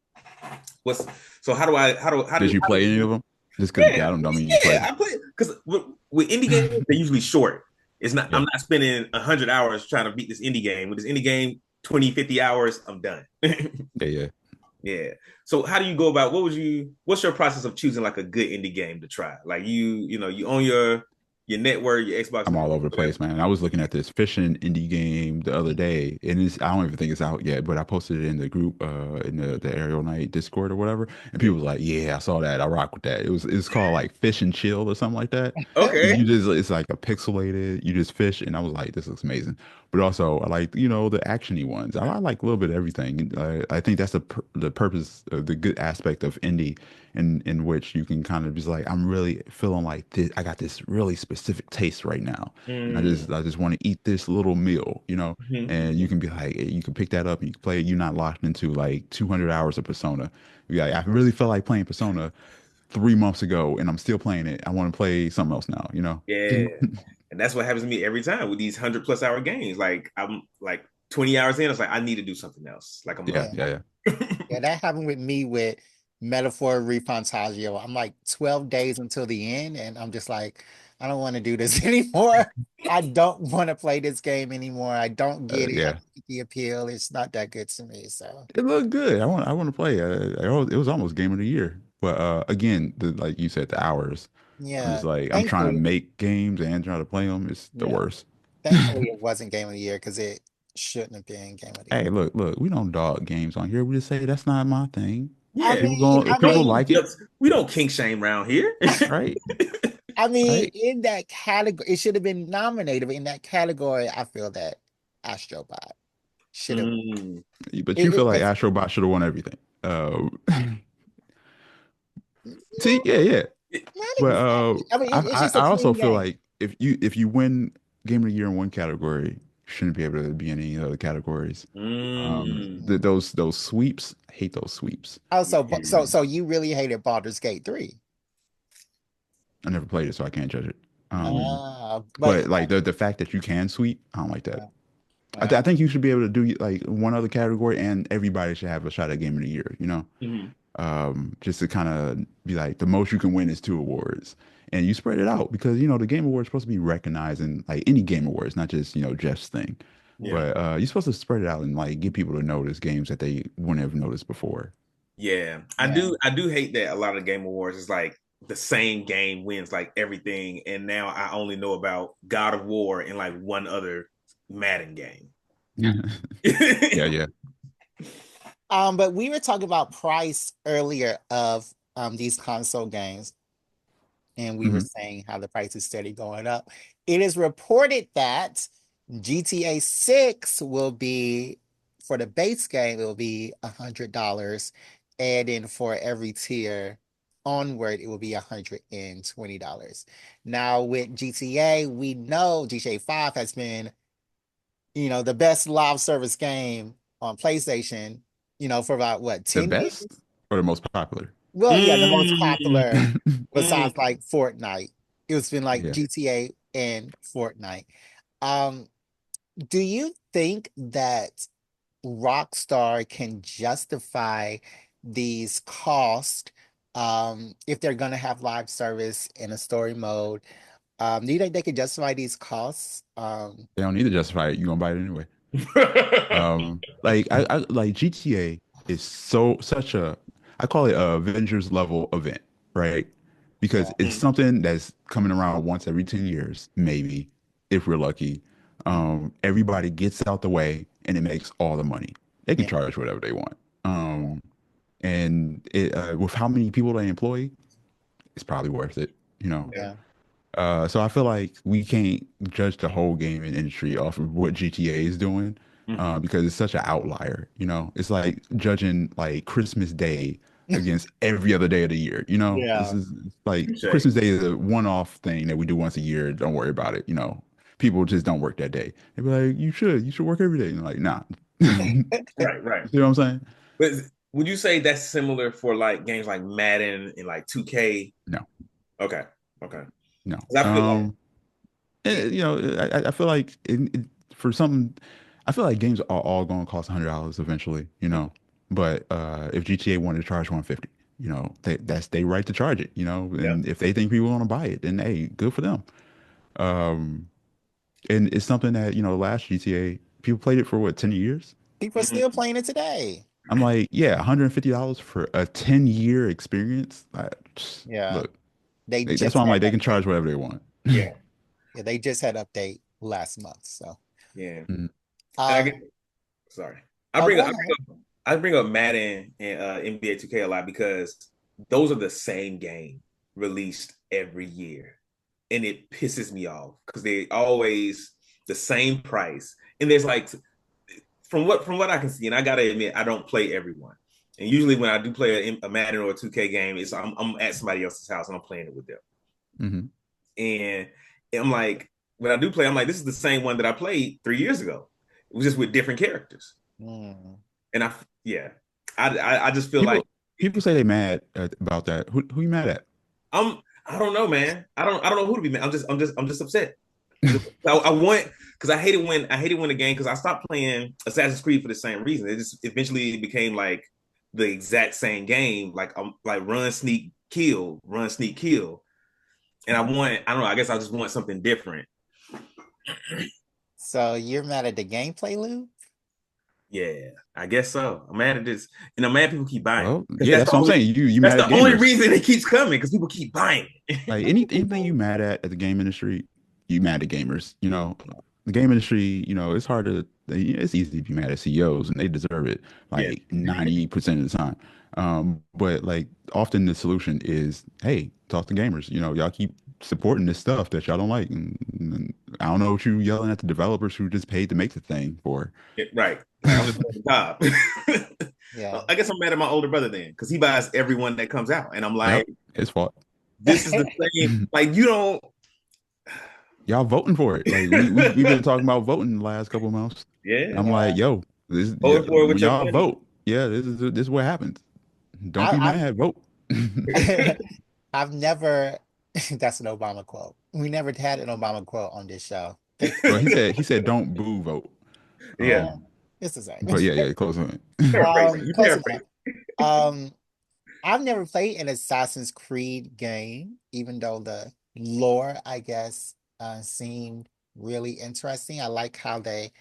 What's so how do I Did you how play do any of you them? Just because you yeah got them don't mean you played yeah I play because with indie games them. they're usually short. It's not I'm Yeah. not spending 100 hours trying to beat this indie game. With this indie game 20-50 hours I'm done. Yeah. Yeah. Yeah. So how do you go about what's your process of choosing like a good indie game to try? Like you own your network, your Xbox I'm all network, over the whatever. place, man. I was looking at this fishing indie game the other day, and I don't even think it's out yet, but I posted it in the group, in the Aerial Night Discord or whatever, and Yeah. people was like, "Yeah, I saw that. I rock with that." It's called like Fish and Chill or something like that. And Okay. it's like a pixelated, you just fish, and I was like, "This looks amazing." But also, I like the actiony ones. I like a little bit of everything. I think that's the purpose, the good aspect of indie in which you can kind of just like I'm really feeling like this. I got this really specific taste right now, and Mm. I just want to eat this little meal, Mhm. and you can be like you can pick that up and you can play it. You're not locked into like 200 hours of Persona. You're like, I really felt like playing Persona 3 months ago, and I'm still playing it. I want to play something else now. Yeah. And that's what happens to me every time with these 100+ hour games. Like I'm like 20 hours in, it's like I need to do something else. Like I'm Yeah, Yeah. yeah, Yeah, that happened with me with Metaphor Refantasio. I'm like 12 days until the end, and I'm just like, I don't want to do this anymore. I don't want to play this game anymore. I don't get it. I yeah. don't get the appeal. It's not that good to me. So, It looked good. I want to play. It was almost game of the year. But again, like you said, the hours. I'm yeah, just like I'm trying to thankfully, make games and trying to play them. It's the yeah, worst. thankfully it wasn't Game of the Year because it shouldn't have been Game of the Year. Hey, look. We don't dog games on here. We just say that's not my thing. I Yeah. mean, If I We people mean, don't like it, we don't kink shame around here. right, I mean, right. in that category, it should have been nominated, but in that category, I feel that Astrobot should have. Mm. But you feel like It's Astrobot should have won everything. See, not, yeah, yeah. not But exactly. I mean, it's just a I also clean feel game. like if you win Game of the Year in one category, you shouldn't be able to be in any other categories. Mm. Mhm. Those sweeps, I hate those sweeps. Oh, Yeah. so you really hated Baldur's Gate 3. I never played it, so I can't judge it. Mm. But But like the fact that you can sweep, I don't like that. uh, uh, I think you should be able to do like one other category, and everybody should have a shot at Game of the Year. Mhm. Just to kind of be like the most you can win is two awards, and you spread it out because the Game Awards supposed to be recognizing like any Game Awards, not just Jeff's thing, Yeah. but you're supposed to spread it out and like get people to notice games that they wouldn't have noticed before. Yeah. yeah, I do hate that a lot of the Game Awards is like the same game wins like everything. And now I only know about God of War and like one other Madden game. Yeah, yeah. but we were talking about price earlier of these console games, and we were Hmm. saying how the price is steady going up. It is reported that GTA 6 will be for the base game, it will be $100. And then for every tier onward, it will be $120. Now with GTA, we know GTA 5 has been, the best live service game on PlayStation, for about what, The 10 years? best or the most popular? Well, yeah, the most Mm. popular Mm. besides like Fortnite. It's been like Yeah. GTA and Fortnite. Um, do you think that Rockstar can justify these costs if they're gonna have live service in a story mode? Do you think they can justify these costs? They don't need to justify it. You're gonna buy it anyway. Like I like GTA is such a I call it a Avengers level event, right? Because Yeah, it's Mm. something that's coming around once every 10 years, maybe. if we're lucky. Everybody gets out the way and it makes all the money. They can Yeah. charge whatever they want. And with how many people they employ, it's probably worth it, you know. Yeah. Yeah. So I feel like we can't judge the whole gaming industry off of what GTA is doing, Hmm. because it's such an outlier. You know, it's like judging like Christmas Day against every other day of the year. You know, this Yeah. is like Touche. Christmas Day is a one-off thing that we do once a year. Don't worry about it. You know, people just don't work that day. They be like, you should work every day. And I'm like, nah. You Right, right. see what I'm saying? But would you say that's similar for like games like Madden and like 2K? No, Okay, okay. no. 'Cause I feel like Yeah. You know, I feel like for something, I feel like games are all going to cost $100 eventually, you know. But if GTA wanted to charge 150, you know, that's their right to charge it, you know. yeah. And if they think people want to buy it, then hey, good for them. And it's something that, you know, last GTA, people played it for what, 10 years? People are still Mhm. playing it today. I'm like, yeah, $150 for a 10-year experience. Yeah. Look, They that's just why I'm like, had they can update. charge whatever they want. Yeah, Yeah, they just had update last month. So yeah. Mhm. And I get um sorry. oh go ahead. I bring up Madden and NBA 2K a lot because those are the same game released every year. And it pisses me off because they always the same price. And there's like from what I can see, and I gotta admit, I don't play everyone. And usually when I do play a Madden or a 2K game, it's I'm at somebody else's house and I'm playing it with them. Hmm. And I'm like, when I do play, I'm like, this is the same one that I played 3 years ago. It was just with different characters. Mm. And yeah, I just feel like People people say they mad about that. Who you mad at? I don't know, man. I don't know who to be mad. I'm just upset. I want because I hate it when the game because I stopped playing Assassin's Creed for the same reason. It just eventually became like the exact same game, like like run sneak kill, and I don't know. I guess I just want something different. So you're mad at the gameplay loop? Yeah, I guess so. I'm mad at this, and I'm mad people keep buying it Well, because yeah, that's what I'm saying. You that's mad at the only gamers. reason it keeps coming because people keep buying it. Like anything you mad at the game industry, you mad at gamers. You know, the game industry, you know, it's hard to it's easy to be mad at CEOs and they deserve it Yeah, like 90% of the time. But like often the solution is, hey, talk to gamers. You know, y'all keep supporting this stuff that y'all don't like. And I don't know what you yelling at the developers who just paid to make the thing for. right. Like I'm just at the top. Yeah. I guess I'm mad at my older brother then because he buys everyone that comes out, and I'm like, Yep, his fault. this is the same. Like you don't. Y'all voting for it. Like we've been talking about voting the last couple of months. Yeah, I'm like, yo, yeah, voting for it with when your y'all money. vote, yeah, this is what happens. Don't be I, mad, vote. I've never that's an Obama quote. We never had an Obama quote on this show. Well, he said don't boo vote. Yeah, Yeah, Um, it's the same. but yeah, close on it. paraphrasing. You Close enough. paraphrase. Um, I've never played an Assassin's Creed game, even though the lore, I guess, seemed really interesting. I like how they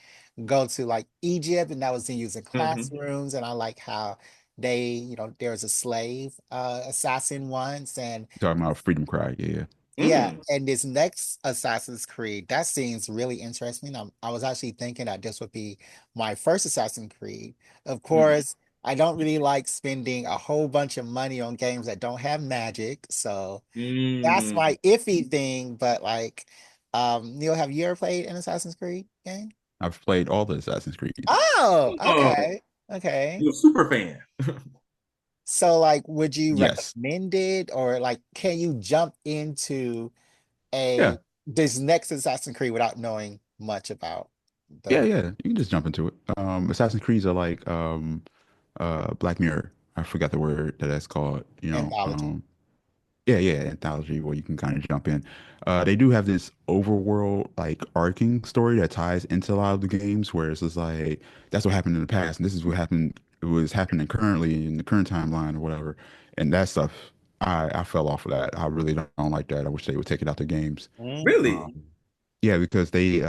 go to like Egypt and that was in using Mm-hmm. classrooms, and I like how they, there was a slave assassin once, and Talking about Freedom Cry. Yeah, yeah, Mm. and this next Assassin's Creed, that seems really interesting. I was actually thinking that this would be my first Assassin's Creed. Of Mm. course, I don't really like spending a whole bunch of money on games that don't have magic, so that's Mm. my iffy thing. But like, Neil, have you ever played an Assassin's Creed game? I've played all the Assassin's Creeds. Oh, Oh, okay, okay. you're a super fan. So like, would you Yes, recommend it, or like, can you jump into a yeah, this next Assassin's Creed without knowing much about yeah, the yeah. You can just jump into it. Assassin's Creeds are like Black Mirror. I forgot the word that that's called. You know, anthology? yeah, yeah, anthology where you can kind of jump in. They do have this overworld like arcing story that ties into a lot of the games where it's just like that's what happened in the past and this is what happened it was happening currently in the current timeline or whatever. And that stuff I fell off of that. I really don't like that. I wish they would take it out the games. Really? Um, yeah, because they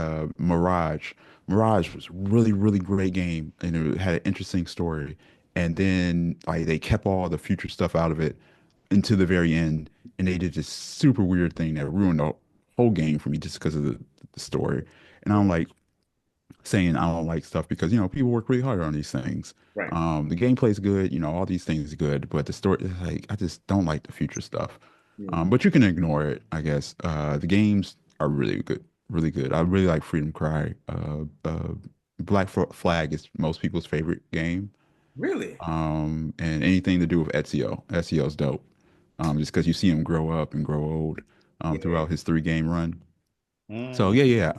Mirage was really really great game and it had an interesting story. And then like they kept all the future stuff out of it until the very end, and they did this super weird thing that ruined the whole game for me just because of the story. And I don't like saying I don't like stuff because people work really hard on these things. Right. The gameplay's good, all these things are good, but the story, like, I just don't like the future stuff. Mm. But you can ignore it, I guess. The games are really good, really good. I really like Freedom Cry. Flag is most people's favorite game. Really? And anything to do with Ezio. Ezio's dope. Just because you see him grow up and grow old Yeah. throughout his 3 game run. So Mm. yeah, yeah.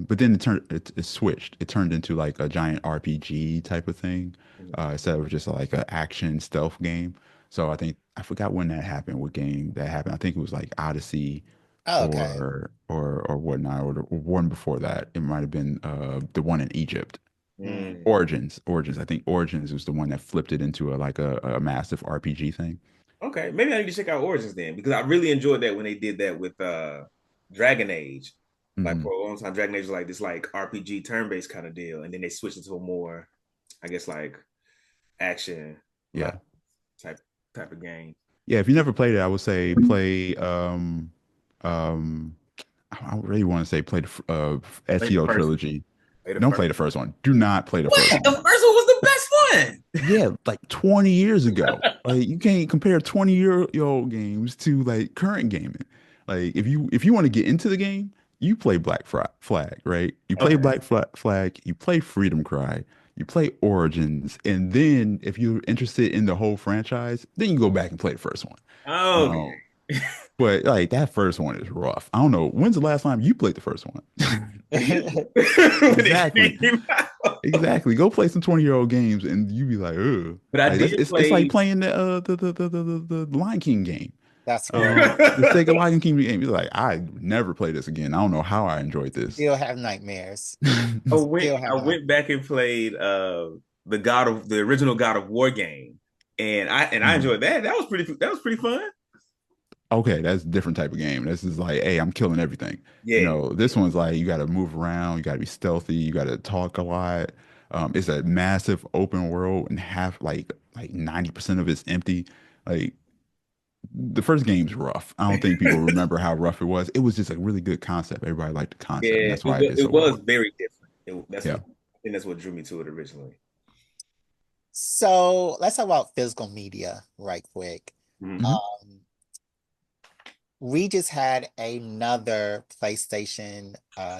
But then it switched. It turned into like a giant RPG type of thing, Mhm. instead of just like an action stealth game. So I forgot when that happened, what game that happened. I think it was like Odyssey Oh, okay. or whatnot, or one before that. It might have been the one in Egypt. Mm. Mm. Origins. I think Origins was the one that flipped it into a massive RPG thing. Okay, maybe I need to check out Origins then because I really enjoyed that when they did that with Dragon Age. Like Hmm. for a long time, Dragon Age was like this like RPG turn-based kind of deal, and then they switched it to a more, I guess, like action like Yeah. type type of game. Yeah, if you never played it, I would say play um I really want to say play the Play the Ezio first one. trilogy. Play the Don't first. play the first one. Do not play the What? first The one. first one was the best one. Yeah, like 20 years ago. Like you can't compare 20-year-old games to like current gaming. Like if you want to get into the game, you play Flag, right? You play Okay. Flag, you play Freedom Cry, you play Origins, and then if you're interested in the whole franchise, then you go back and play the first one. Okay. Um, but like that first one is rough. I don't know. When's the last time you played the first one? Years ago. When it Exactly. came out. Exactly. Go play some 20-year-old games and you be like, ugh. But I Like that's did it's like play. playing the Lion King game. That's The crazy. Sega Lion King game. You're like, I never play this again. I don't know how I enjoyed this. Still have nightmares. I Still have went nightmares. back and played the original God of War game, and I Mhm. enjoyed that. That was pretty fun. Okay, that's a different type of game. This is like, hey, I'm killing everything. Yeah, This one's like you got to move around, you got to be stealthy, you got to talk a lot. It's a massive open world and half like 90% of it's empty. Like the first game's rough. I don't think people remember how rough it was. It was just a really good concept. Everybody liked the concept, and yeah. that's why it did It so was well. very different. Yeah. I think that's what drew me to it originally. So let's talk about physical media right quick. Mhm. Hmm. Um, we just had another PlayStation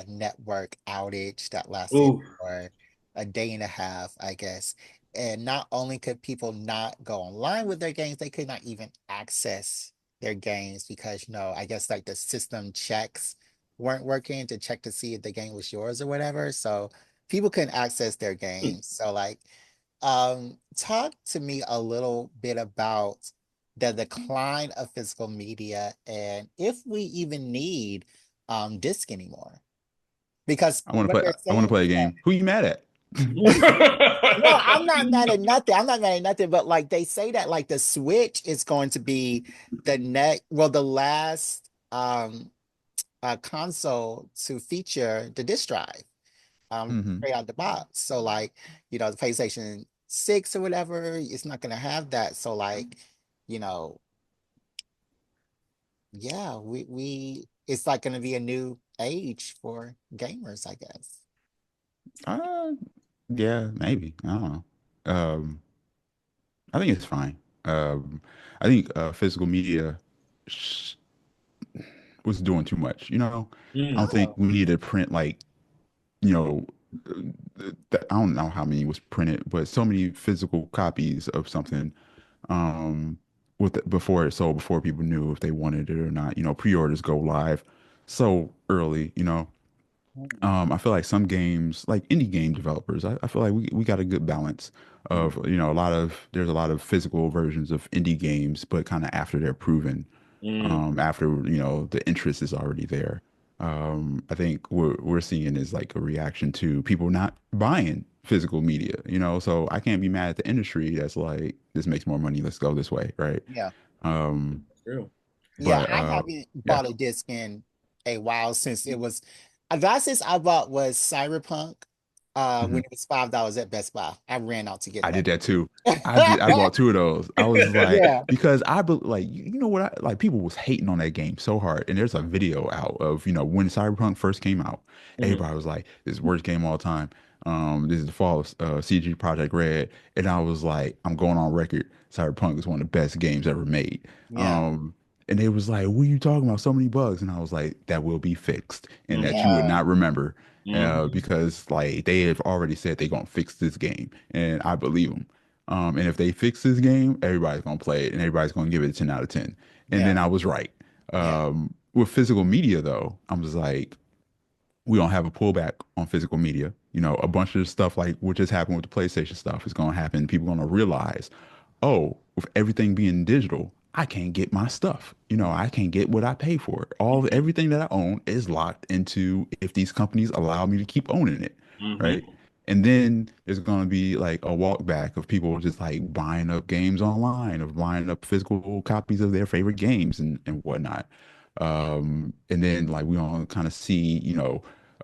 network outage that lasted Ooh. for a day and a half, I guess. And not only could people not go online with their games, they could not even access their games because, I guess like the system checks weren't working to check to see if the game was yours or whatever. So people couldn't access their games. So like talk to me a little bit about the decline of physical media and if we even need disc anymore. Because I want to what play. they're I want to saying, play a game. Who you mad at? no, I'm not mad at nothing. I'm not mad at nothing, but like they say that like the Switch is going to be the last console to feature the disc drive. Hmm. Straight out the box. So like, the PlayStation 6 or whatever, it's not gonna have that. So like, you know, yeah, we it's like gonna be a new age for gamers, I guess. Uh, yeah, maybe. I don't know. Um, I think it's fine. I think physical media sh was doing too much. I don't Mm. think we need to print like you know, I don't know how many was printed, but so many physical copies of something before it sold, before people knew if they wanted it or not. Pre-orders go live so early. I feel like some games, like indie game developers, I feel like we got a good balance of, there's a lot of physical versions of indie games, but kind of after they're proven, Mm. after, the interest is already there. I think what we're seeing is like a reaction to people not buying physical media, so I can't be mad at the industry that's like, this makes more money, let's go this way, right? Yeah. Um, True. Yeah, but I haven't yeah. bought a disc in a while since it was the last disc I bought was Cyberpunk. when Mhm. it was $5 at Best Buy. I ran out to get I that. did that too. I bought two of those. I was like, Yeah. because like you know what like people was hating on that game so hard. And there's a video out of, when Cyberpunk first came out. Mhm. Everybody was like, this is the worst game of all time. This is the fall of CG Project Red. And I was like, I'm going on record. Cyberpunk is one of the best games ever made. Yeah. Um, and they was like, what are you talking about? So many bugs. And I was like, that will be fixed. And that you would Yeah. not remember. Mhm. Because like they have already said they're gonna fix this game, and I believe them. And if they fix this game, everybody's gonna play it, and everybody's gonna give it a 10 out of 10. And Yeah. then I was right. Yeah. With physical media, though, I was like, we don't have a pullback on physical media. A bunch of stuff like what just happened with the PlayStation stuff is going to happen. People are going to realize, oh, with everything being digital, I can't get my stuff. I can't get what I pay for. Everything that I own is locked into if these companies allow me to keep owning it, right? Mhm. And then there's going to be like a walk back of people just like buying up games online, of buying up physical copies of their favorite games and whatnot. And then like we all kind of see,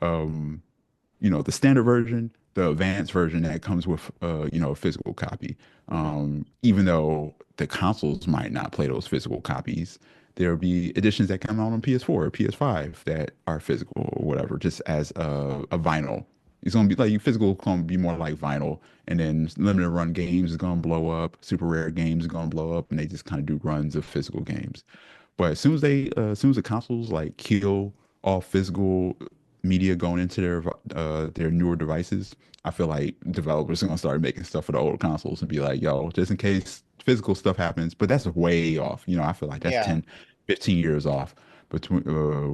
um, the standard version, the advanced version that comes with, a physical copy. Mhm. Even though the consoles might not play those physical copies, there'll be editions that come out on PS4 or PS5 that are physical or whatever, just as a vinyl. It's gonna be like physical, gonna be more like vinyl, and then limited run games is gonna blow up. Super rare games is gonna blow up, and they just kind of do runs of physical games. But as soon as the consoles like kill all physical media going into their newer devices, I feel like developers are gonna start making stuff for the old consoles and be like, yo, just in case physical stuff happens. But that's way off. I feel like that's Yeah. 10, 15 years off between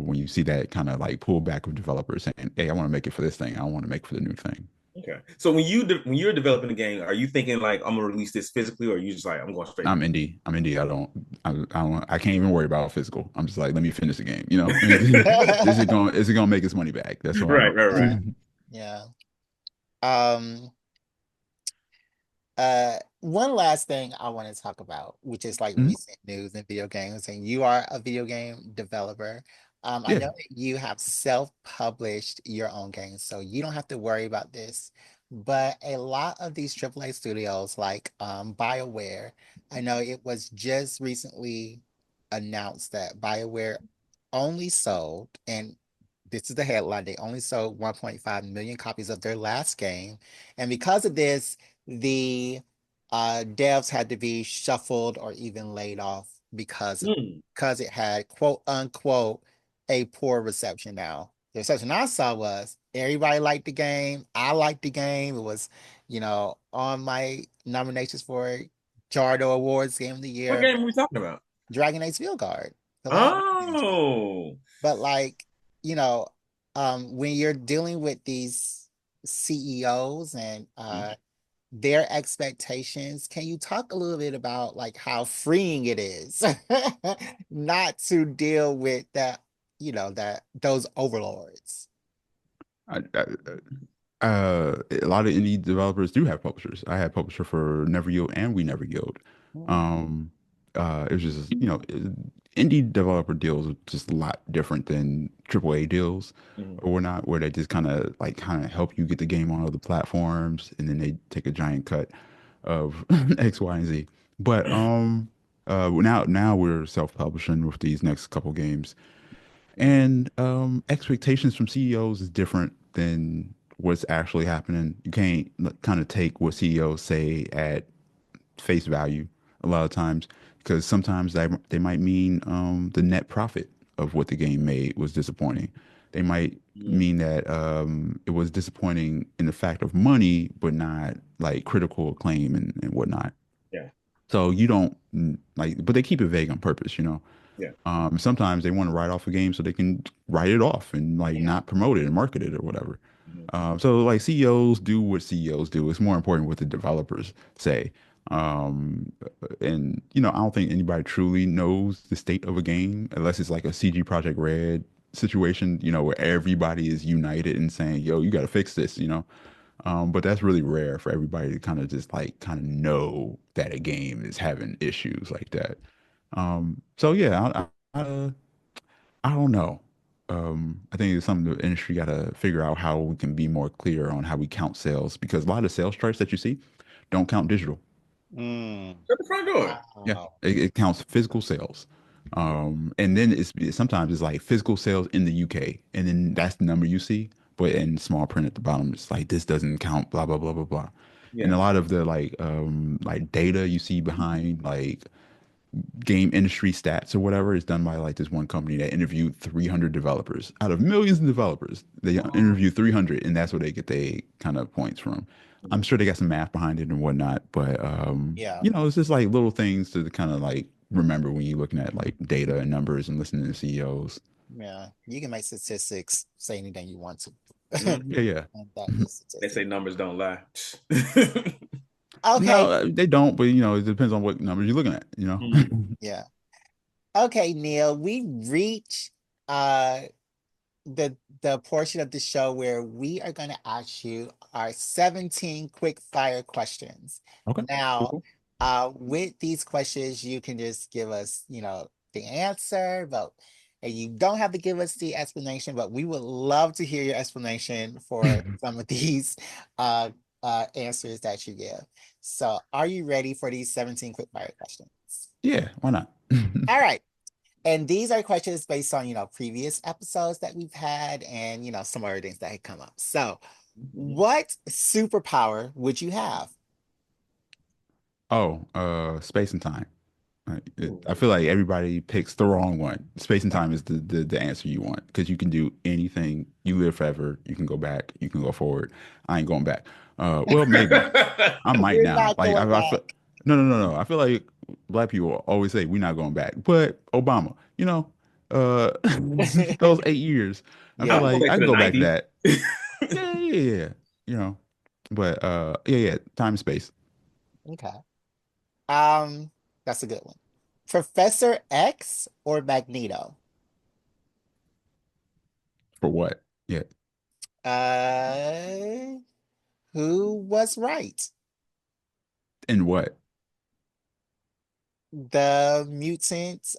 when you see that kind of like pullback of developers saying, hey, I want to make it for this thing. I don't want to make for the new thing. Okay. So when you're developing a game, are you thinking like I'm gonna release this physically, or are you just like I'm going straight to I'm indie. I can't even worry about physical. I'm just like, let me finish the game. Is it gonna make its money back? That's what right, right, right. I'm. Yeah. Um, one last thing I want to talk about, which is like Mhm. recent news in video games, and you are a video game developer. I know Yeah. that you have self-published your own games, so you don't have to worry about this. But a lot of these AAA studios, like BioWare, I know it was just recently announced that BioWare only sold, and this is the headline, they only sold 1.5 million copies of their last game. And because of this, the devs had to be shuffled or even laid off Hmm. because it had quote unquote a poor reception. Now the reception I saw was everybody liked the game. I liked the game. It was, on my nominations for Jardo Awards Game of the What Year, game are we talking about? Dragon Age Guard. Because I like the game. Oh. But like, you know, when you're dealing with these CEOs and their expectations, can you talk a little bit about like how freeing it is not to deal with that, that those overlords? A lot of indie developers do have publishers. I had publisher for Never Yield and We Never Yield. Mm, Um, it was just, indie developer deals are just a lot different than AAA deals Mhm. or whatnot, where they just kind of help you get the game on other platforms, and then they take a giant cut of X, Y, and Z. But now we're self-publishing with these next couple games. And expectations from CEOs is different than what's actually happening. You can't kind of take what CEOs say at face value a lot of times, because sometimes they might mean the net profit of what the game made was disappointing. They might Mhm. mean that it was disappointing in the fact of money, but not like critical acclaim and whatnot. Yeah. So you don't like, but they keep it vague on purpose. Yeah. Sometimes they want to write off a game so they can write it off and like yeah, not promote it and market it or whatever. Mhm. So like CEOs do what CEOs do. It's more important what the developers say. And I don't think anybody truly knows the state of a game unless it's like a CG Project Red situation, where everybody is united and saying, "Yo, you got to fix this." But that's really rare for everybody to kind of just like kind of know that a game is having issues like that. So yeah, I don't know. I think it's something the industry got to figure out how we can be more clear on how we count sales because a lot of sales charts that you see don't count digital. Mm, Shut the front door. Yeah, wow. it counts physical sales. And then sometimes it's like physical sales in the UK, and then that's the number you see, but in small print at the bottom, it's like this doesn't count, blah blah blah blah blah. And Yeah. a lot of the like data you see behind like game industry stats or whatever is done by like this one company that interviewed 300 developers out of millions of developers. They interviewed 300, and that's where they get their kind of points from. I'm sure they got some math behind it and whatnot, but Yeah, you know, it's just like little things to kind of like remember when you're looking at like data and numbers and listening to CEOs. yeah. You can make statistics say anything you want to. Mhm. Yeah, yeah. And that is They statistics. say numbers don't lie. Okay, No, they don't, but you know, it depends on what numbers you're looking at, you know. Mhm. yeah. Okay, Neil, we reach uh the the portion of the show where we are going to ask you our 17 quick fire questions. Okay, cool, Now, cool. with these questions, you can just give us, the answer, but and you don't have to give us the explanation, but we would love to hear your explanation for some of these uh answers that you give. So, are you ready for these 17 quick fire questions? Yeah, why not? All right. And these are questions based on, previous episodes that we've had and, some other things that had come up. So, what superpower would you have? Oh, space and time. I feel like everybody picks the wrong one. Space and time is the answer you want because you can do anything. You live forever. You can go back. You can go forward. I ain't going back. Well, maybe I might We're now. not Like going I feel, back. no, no, no, no. I feel like black people always say we're not going back, but Obama, you know, those 8 years, I feel I Yeah. can go like back I to can the go back to 90s. that. Yeah, yeah, yeah, yeah. You know, but yeah, yeah. Time and space Okay. Um, that's a good one. Professor X or Magneto? for what? Yeah, Uh, who was right? and what? The mutant,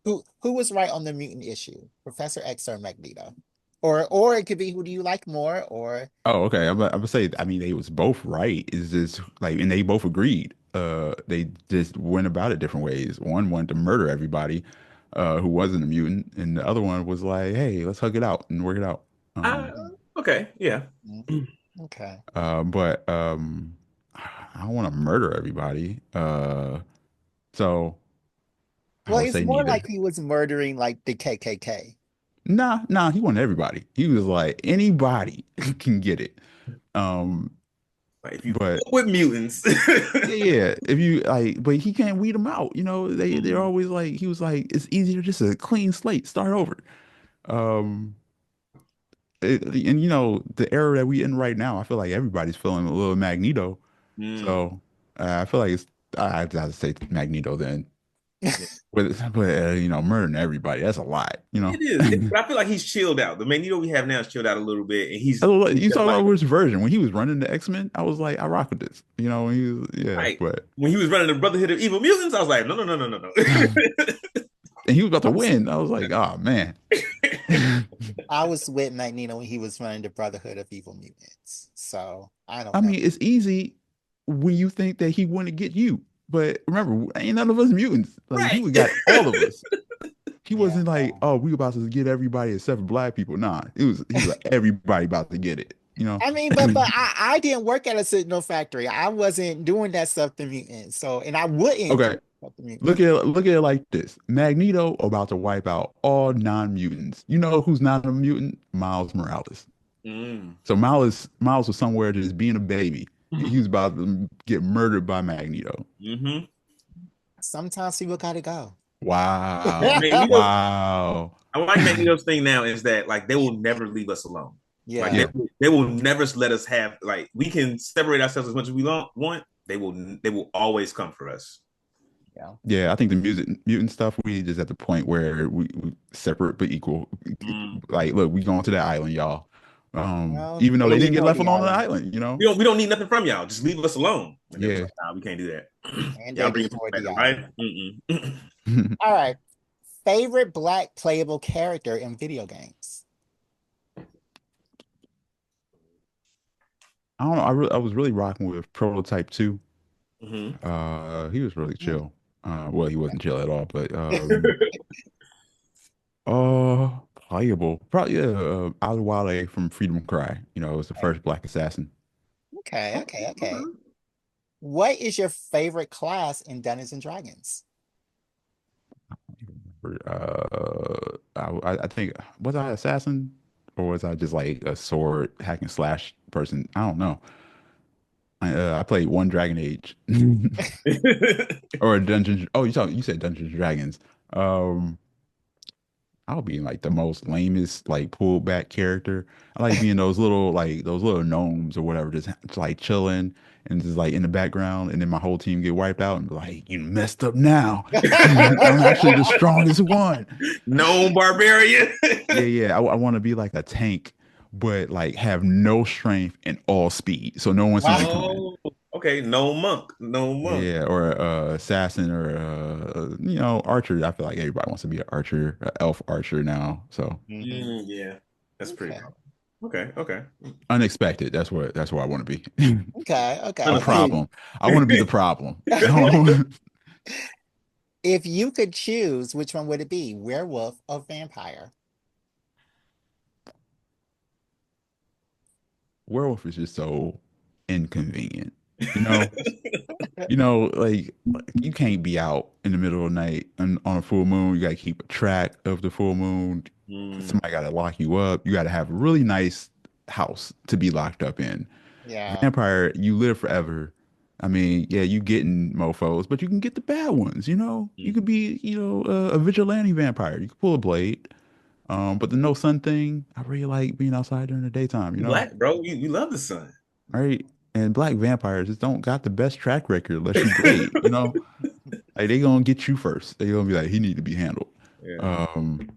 who was right on the mutant issue? Professor X or Magneto? Or it could be who do you like more or Oh, okay. I'm gonna say, I mean, they was both right. Is just like, and they both agreed. They just went about it different ways. One wanted to murder everybody, who wasn't a mutant, and the other one was like, hey, let's hug it out and work it out. Uh, Um, okay, yeah. Mm, okay. but I don't want to murder everybody. So I Well, would it's say more neither. like he was murdering like the KKK. Nah, nah, he wanted everybody. He was like, anybody can get it. Um, Like if you but fuck with mutants. yeah, yeah. If you like, but he can't weed them out. You know, they're Mhm. always like he was like it's easier just a clean slate, start over. Um, and you know the era that we in right now, I feel like everybody's feeling a little Magneto. Mm. So I feel like I'd have to say Magneto then. Yeah. But you know, murdering everybody, that's a lot. You know. It is. But I feel like he's chilled out. The Magneto we have now is chilled out a little bit, and he's You just talk like about which version when he was running the X-Men, I was like, I rock with this. You know, when he was, yeah, right but when he was running the Brotherhood of Evil Mutants. I was like, no, no, no, no, no, no. and he was about to I was win. I was like, oh man. I was with Magneto when he was running the Brotherhood of Evil Mutants. So I don't I know. mean, it's easy when you think that he wouldn't get you. But remember, ain't none of us mutants. Like he Right. would got all of us. He Yeah. wasn't like, oh, we about to get everybody except for black people. Nah, he was like everybody about to get it. You know? I mean, but I didn't work at a signal factory. I wasn't doing that stuff to mutants. So and I wouldn't do Okay, stuff to mutants. look at it like this: Magneto about to wipe out all non-mutants. You know who's not a mutant? Miles Morales. Mm. So Miles was somewhere just being a baby. He was about to get murdered by Magneto. Mm-hmm. Sometimes people gotta go. Wow, Magneto, wow. I like Magneto's thing now is that like they will never leave us alone. Like Yeah. Yeah. they will never let us have like we can separate ourselves as much as we want. They will always come for us. Yeah. Yeah, I think the mutant stuff, we just at the point where we separate but equal. Mm. Like, look, we going to that island, y'all. Well, Even though We they don't they didn't need get know left the alone on the island island, you know? we don't need nothing from y'all. Just leave us alone. And they was Yeah. like, nah, we can't do that. and Y'all they bring it destroyed back the to island. life. Mm-mm. All right. Favorite Black playable character in video games? I don't know. I was really rocking with Prototype 2. Hmm. He was really Hmm. chill. Well, he wasn't chill at all, but playable. Probably Aliwale from Freedom Cry. You know, it was the first black assassin. Okay, okay, okay. What is your favorite class in Dungeons and Dragons? I think was I assassin or was I just like a sword hack and slash person? I don't know. I played one Dragon Age or a Dungeons. Oh, you said Dungeons and Dragons. Um, I'll be like the most lamest, like pulled back character. I like being those little gnomes or whatever, just like chilling and just like in the background, and then my whole team get wiped out and be like, you messed up now. I'm actually the strongest one. No barbarian. Yeah, yeah. I want to be like a tank, but like have no strength and all speed, so no one sees it Wow. coming. Oh, okay. No monk. No monk. Yeah, or assassin or archer. I feel like everybody wants to be an archer, an elf archer now. So Mhm. Yeah, that's pretty Okay. cool. Okay. Okay. unexpected. That's where I want to be. Okay, The okay. problem. I want to be the problem. I don't- If you could choose, which one would it be? Werewolf or vampire? Werewolf is just so inconvenient. You know, like you can't be out in the middle of the night and on a full moon. You got to keep a track of the full moon. Mm, Somebody got to lock you up. You got to have a really nice house to be locked up in. Yeah. Vampire, you live forever. I mean, yeah, you getting mofos, but you can get the bad ones. You know, you could mhm. be, a vigilante vampire. You could pull a blade. But the no sun thing, I really like being outside during the daytime. You black, bro. You love the sun. Right? And black vampires just don't got the best track record unless you great. Like they gonna get you first. They gonna be like, he need to be handled. Yeah. Um,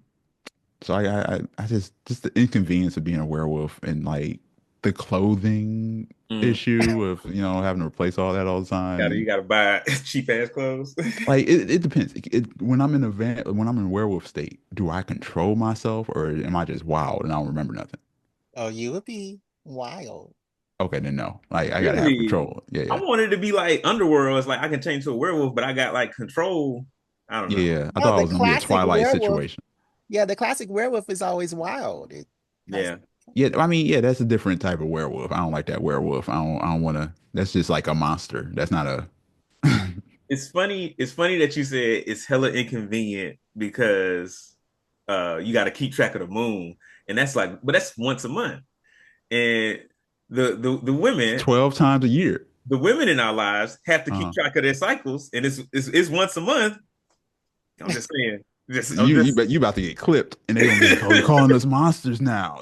so I just the inconvenience of being a werewolf and like the clothing Mm. issue of having to replace all that all the time. You And gotta buy cheap ass clothes. like it depends. When I'm in when I'm in werewolf state, do I control myself or am I just wild and I don't remember nothing? Oh, you would be wild. Okay, then no. Like I gotta have Really? control. Yeah, I yeah. wanted to be like Underworld. It's like I can change to a werewolf, but I got like control. I don't Yeah, know. yeah. I No, thought I the was gonna be a classic Twilight werewolf. situation. Yeah, the classic werewolf is always wild. It has. Yeah. Yeah, I mean, yeah, that's a different type of werewolf. I don't like that werewolf. I don't want to. That's just like a monster. That's not a. It's funny. It's funny that you said it's hella inconvenient because you got to keep track of the moon, and that's like, but that's once a month. And the women, 12 times a year. the women in our lives have to keep Uh, track of their cycles, and it's once a month. I'm just saying. I'm you just. bet you about to get clipped, and they gonna be like, "Oh, you're calling us monsters now."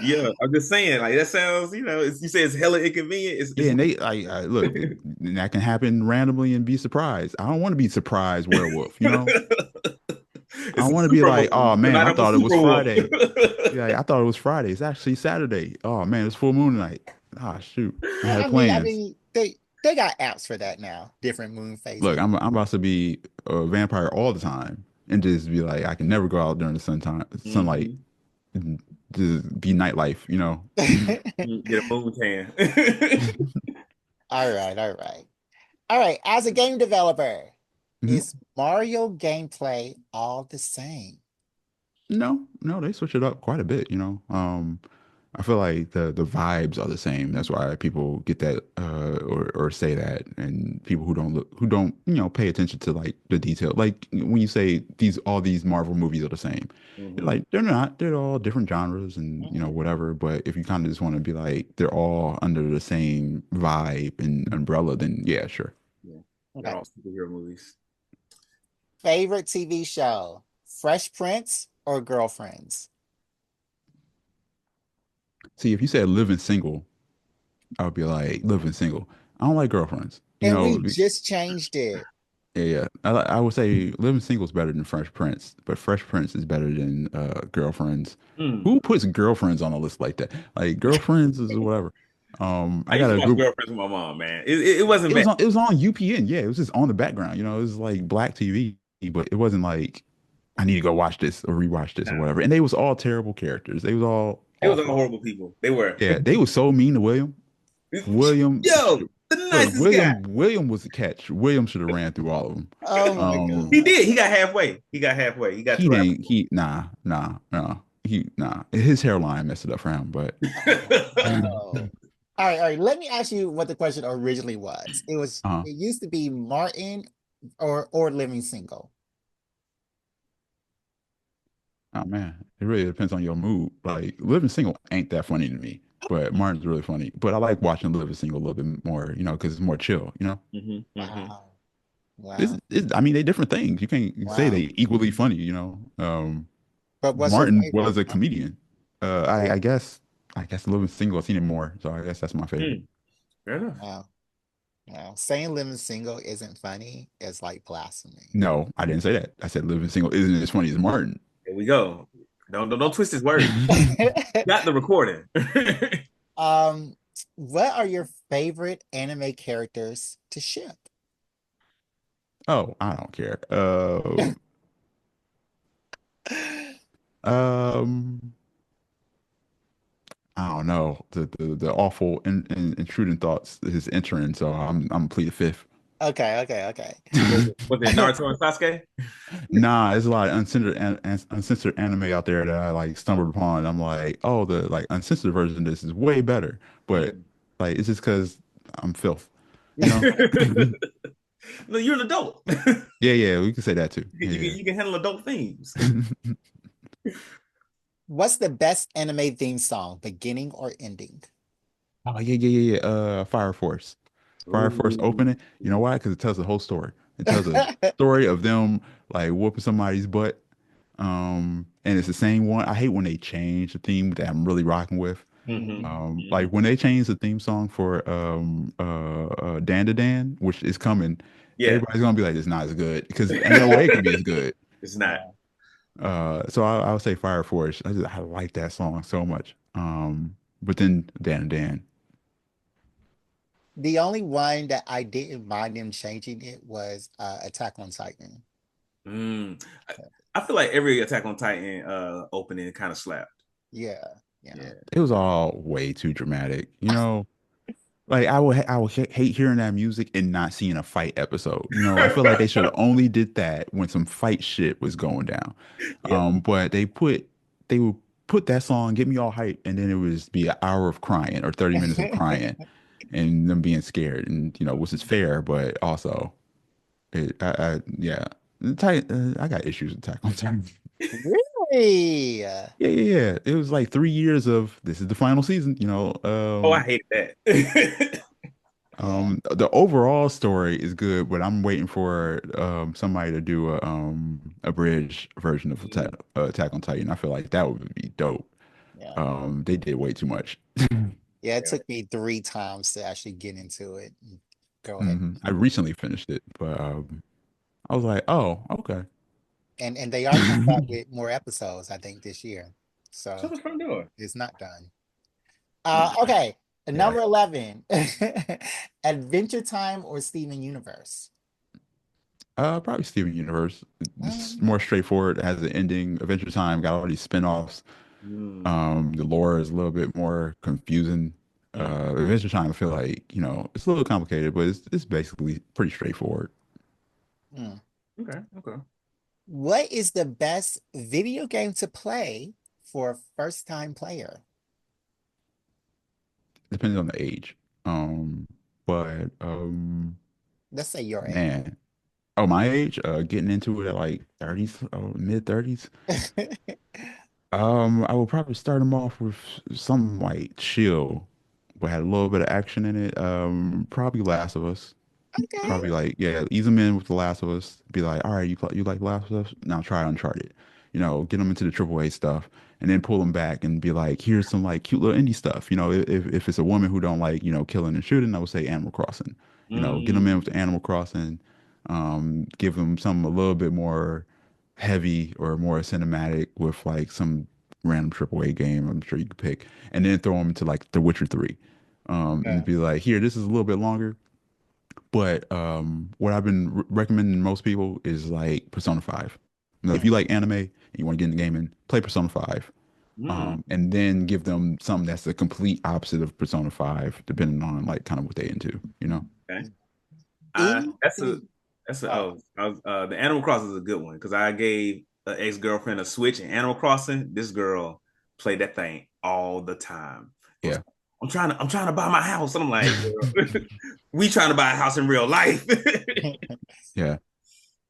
Yeah, I'm just saying. Like that sounds. You say it's hella inconvenient. Yeah, and they look, that can happen randomly and be surprised. I don't want to be surprised werewolf. I It's a want to be super like, moon. oh man, Tonight I I'm a thought it was super wolf. Friday. Yeah, I thought it was Friday. It's actually Saturday. Oh man, it's full moon tonight. Ah, shoot, I I had mean, I plans. mean, they got apps for that now. Different moon Look, phases. I'm about to be a vampire all the time and just be like, I can never go out during the sunlight, Mhm. and just be nightlife. Get a moon tan. All right, all right. All right. As a game developer, Mhm. is Mario gameplay all the same? No, no, they switch it up quite a bit. I feel like the vibes are the same. That's why people get that or say that, and people who don't pay attention to like the detail. Like when you say all these Marvel movies are the same, Mhm. like they're not. They're all different genres and Mhm. whatever. But if you kind of just want to be like they're all under the same vibe and umbrella, then yeah, sure. Yeah, they're Okay. all superhero movies. Favorite TV show? Fresh Prince or Girlfriends? See, if you said living single, I would be like living single. I don't like girlfriends. And we just changed it. Yeah, yeah. I would say Living Single is better than Fresh Prince, but Fresh Prince is better than Girlfriends. Mm. Who puts girlfriends on a list like that? Like girlfriends is whatever. I I used got to a watch group. Girlfriends with my mom, man. It wasn't bad. It was on UPN. Yeah, it was just on the background. You know, it was like black TV, but it wasn't like I need to go watch this or rewatch this or Nah, whatever. And they was all terrible characters. They was all it was all awful. horrible people. They were. Yeah, they was so mean to William. William, Yo, the look, nicest guy. William was the catch. William should have ran through all of them. Oh my He Um, God. did. He got halfway. He got halfway. He got he two didn't. He nah. His hairline messed it up for him. But Oh. All right. Let me ask you what the question originally was. uh, It used to be Martin or Living Single. oh man, it really depends on your mood. Like Living Single ain't that funny to me, but Martin's really funny. But I like watching Living Single a little bit more, because it's more chill. hmm hmm Wow. Wow. I mean, they different things. You can't say Wow. they equally funny. But what's your Martin favorite? was a comedian. I guess Living Single, I've seen it more, so I guess that's my favorite. Fair enough. Wow. Wow. Saying Living Single isn't funny is like blasphemy. No, I didn't say that. I said Living Single isn't as funny as Martin. Here we go. Don't twist his word. Got the recording. Um, what are your favorite anime characters to ship? Oh, I don't care. Um, I don't know the awful and intruding thoughts is entering, so I'm plead the fifth. Okay. Was it Naruto and Sasuke? Nah, there's a lot of uncensored anime out there that I like stumbled upon. I'm like, oh, the like uncensored version of this is way better, but Mm. like it's just because I'm filth, you know? No, you're an adult. Yeah, we can say that too. You can handle adult themes. Yeah. What's the best anime theme song, beginning or ending? Oh yeah. Fire Force. Fire Force Ooh. opening. You know why? Because it tells the whole story. It tells a story of them like whooping somebody's butt. And it's the same one. I hate when they change the theme that I'm really rocking with. hmm Like when they changed the theme song for Dan to Dan, which is coming, Yeah, everybody's gonna be like, it's not as good because ain't no way it can be as good. it's not. Yeah. So I would say Fire Force. I like that song so much. But then Dan and Dan. The only one that I didn't mind them changing it was Attack on Titan. Mm. I feel like every Attack on Titan opening kind of slapped. Yeah, yeah. Yeah. It was all way too dramatic. Like I would hate hearing that music and not seeing a fight episode. I feel like they should have only did that when some fight shit was going down. Yep. But they would put that song, get me all hyped, and then it would just be an hour of crying or 30 minutes of crying and them being scared. And which is fair, but also yeah. I got issues with Attack on Titan. Really? Yeah. It was like 3 years of this is the final season. Oh, I hated that. Yeah. The overall story is good, but I'm waiting for somebody to do a bridge version of Attack on Titan. I feel like that would be dope. Yeah. They did way too much. Yeah, it took me 3 times to actually get into it and go ahead. I recently finished it, but I was like, oh, okay. And they are coming back with more episodes, I think, this year. So So what's front door? it's not done. Nah, Okay. yeah. Number 11. Adventure Time or Steven Universe? Probably Steven Universe. It's Um, more straightforward. It has an ending. Adventure Time got all these spin-offs. Mm. The lore is a little bit more confusing. Mm. Adventure Time, I feel like, it's a little complicated, but it's basically pretty straightforward. hmm. Okay. What is the best video game to play for a first-time player? Depends on the age. But Let's say your man, oh, my age, getting into it at like 30s, mid 30s. age. I would probably start them off with something like chill, but had a little bit of action in it. Probably Last of Us. Okay. Probably like, yeah, ease them in with The Last of Us. Be like, all right, you like Last of Us? Now try Uncharted. Get them into the AAA stuff, and then pull them back and be like, here's some like cute little indie stuff. If it's a woman who don't like killing and shooting, I would say Animal Crossing. Get them in Mm. with the Animal Crossing. Give them some a little bit more heavy or more cinematic with like some random AAA game. I'm sure you could pick, and then throw them into like The Witcher 3. And Yeah. be like, here, this is a little bit longer. But what I've been recommending most people is like Persona 5. You know, if you Mm. like anime and you want to get into gaming, play Persona 5. Mm, And then give them something that's the complete opposite of Persona 5, depending on like kind of what they into, you know? okay. I Easy. that's a Oh, the Animal Crossing is a good one because I gave an ex girlfriend a Switch in Animal Crossing. This girl played that thing all the time. It was, Yeah. I'm trying to buy my house, and I'm like, girl, we trying to buy a house in real life. Yeah.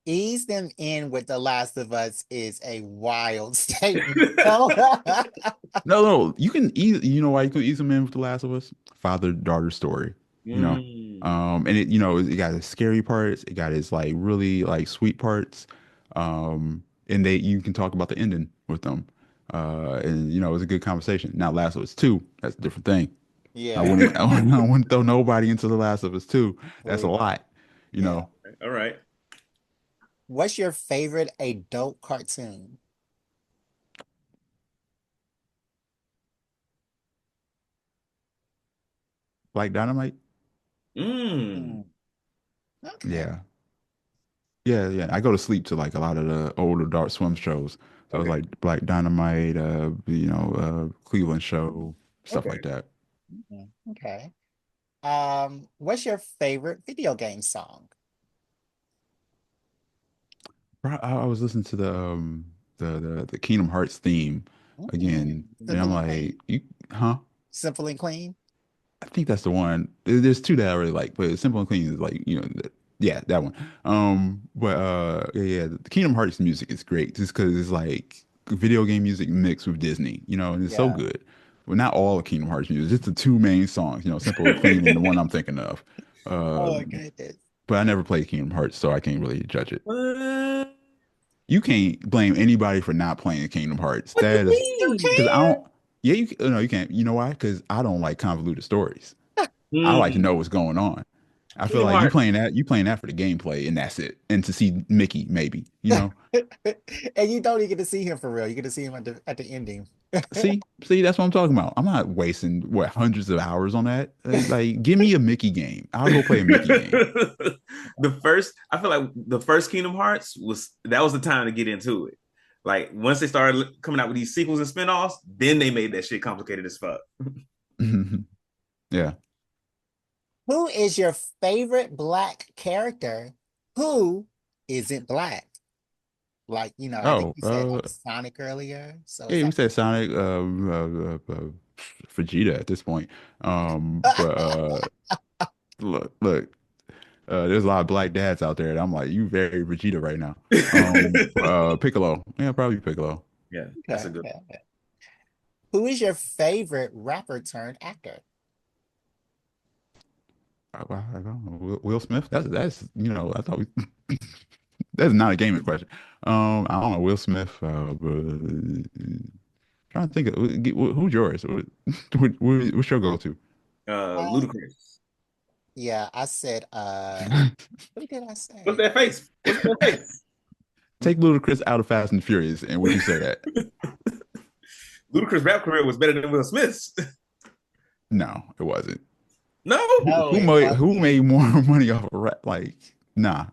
ease them in with The Last of Us is a wild statement. So, No, no, you can ease, you know why you can ease them in with The Last of Us? Father-daughter story, you know? Mm, And it, you know, it got its scary parts, it got its like really like sweet parts. And you can talk about the ending with them. And you know, it was a good conversation. Now, Last of Us 2, that's a different thing. yeah. I wouldn't throw nobody into The Last of Us 2. That's a Ooh, lot, you yeah. know. all right. What's your favorite adult cartoon? Like Dynamite? Mm, Mm, okay. Yeah. Yeah, yeah. I go to sleep to like a lot of the older Adult Swim shows. So it's okay. like Black Dynamite, Cleveland Show, stuff Okay. like that. Okay. What's your favorite video game song? I was listening to the Kingdom Hearts theme again, and I'm Simple and like, Clean. you, huh? Simple and Clean. I think that's the one. There's two that I really like, but Simple and Clean is like, yeah, that one. But yeah, yeah, the Kingdom Hearts music is great just because it's like video game music mixed with Disney, and it's so Yeah. good. Well, not all of Kingdom Hearts music, just the two main songs, Simple and Clean and the one I'm thinking of. Oh my Um, goodness. but I never played Kingdom Hearts, so I can't really judge it. What? You can't blame anybody for not playing Kingdom Hearts. What That you is You mean? because I can. don't. Yeah, no, you can't. You know why? Because I don't like convoluted stories. I like to know Mm, what's going on. I feel Kingdom like Hearts. you playing that for the gameplay, and that's it. And to see Mickey, maybe, And you don't even get to see him for real. You get to see him at the ending. See, that's what I'm talking about. I'm not wasting hundreds of hours on that. Like, give me a Mickey game. I'll go play a Mickey game. I feel like the first Kingdom Hearts was the time to get into it. Like once they started coming out with these sequels and spinoffs, then they made that shit complicated as fuck. Yeah. Who is your favorite black character who isn't black? Like, I think Oh, you said like Sonic earlier. So is yeah, we that said Sonic, Vegeta at this point. But look, there's a lot of black dads out there that I'm like, you very Vegeta right now. Piccolo, yeah, probably Piccolo. Yeah, that's a okay, good okay, okay. Who is your favorite rapper turned actor? I don't know. Will Smith. That's I thought that's not a gaming question. I don't know. Will Smith. Trying to think of who's yours. What's your go-to? Uh, Ludicrous. yeah, I said, who did I What's say? that face? What's that face? Take Ludacris out of Fast and Furious, and would you say that? Ludicrous rap career was better than Will Smith's. No, it wasn't. No. No, it Who wasn't. made more money off of rap? Like, nah.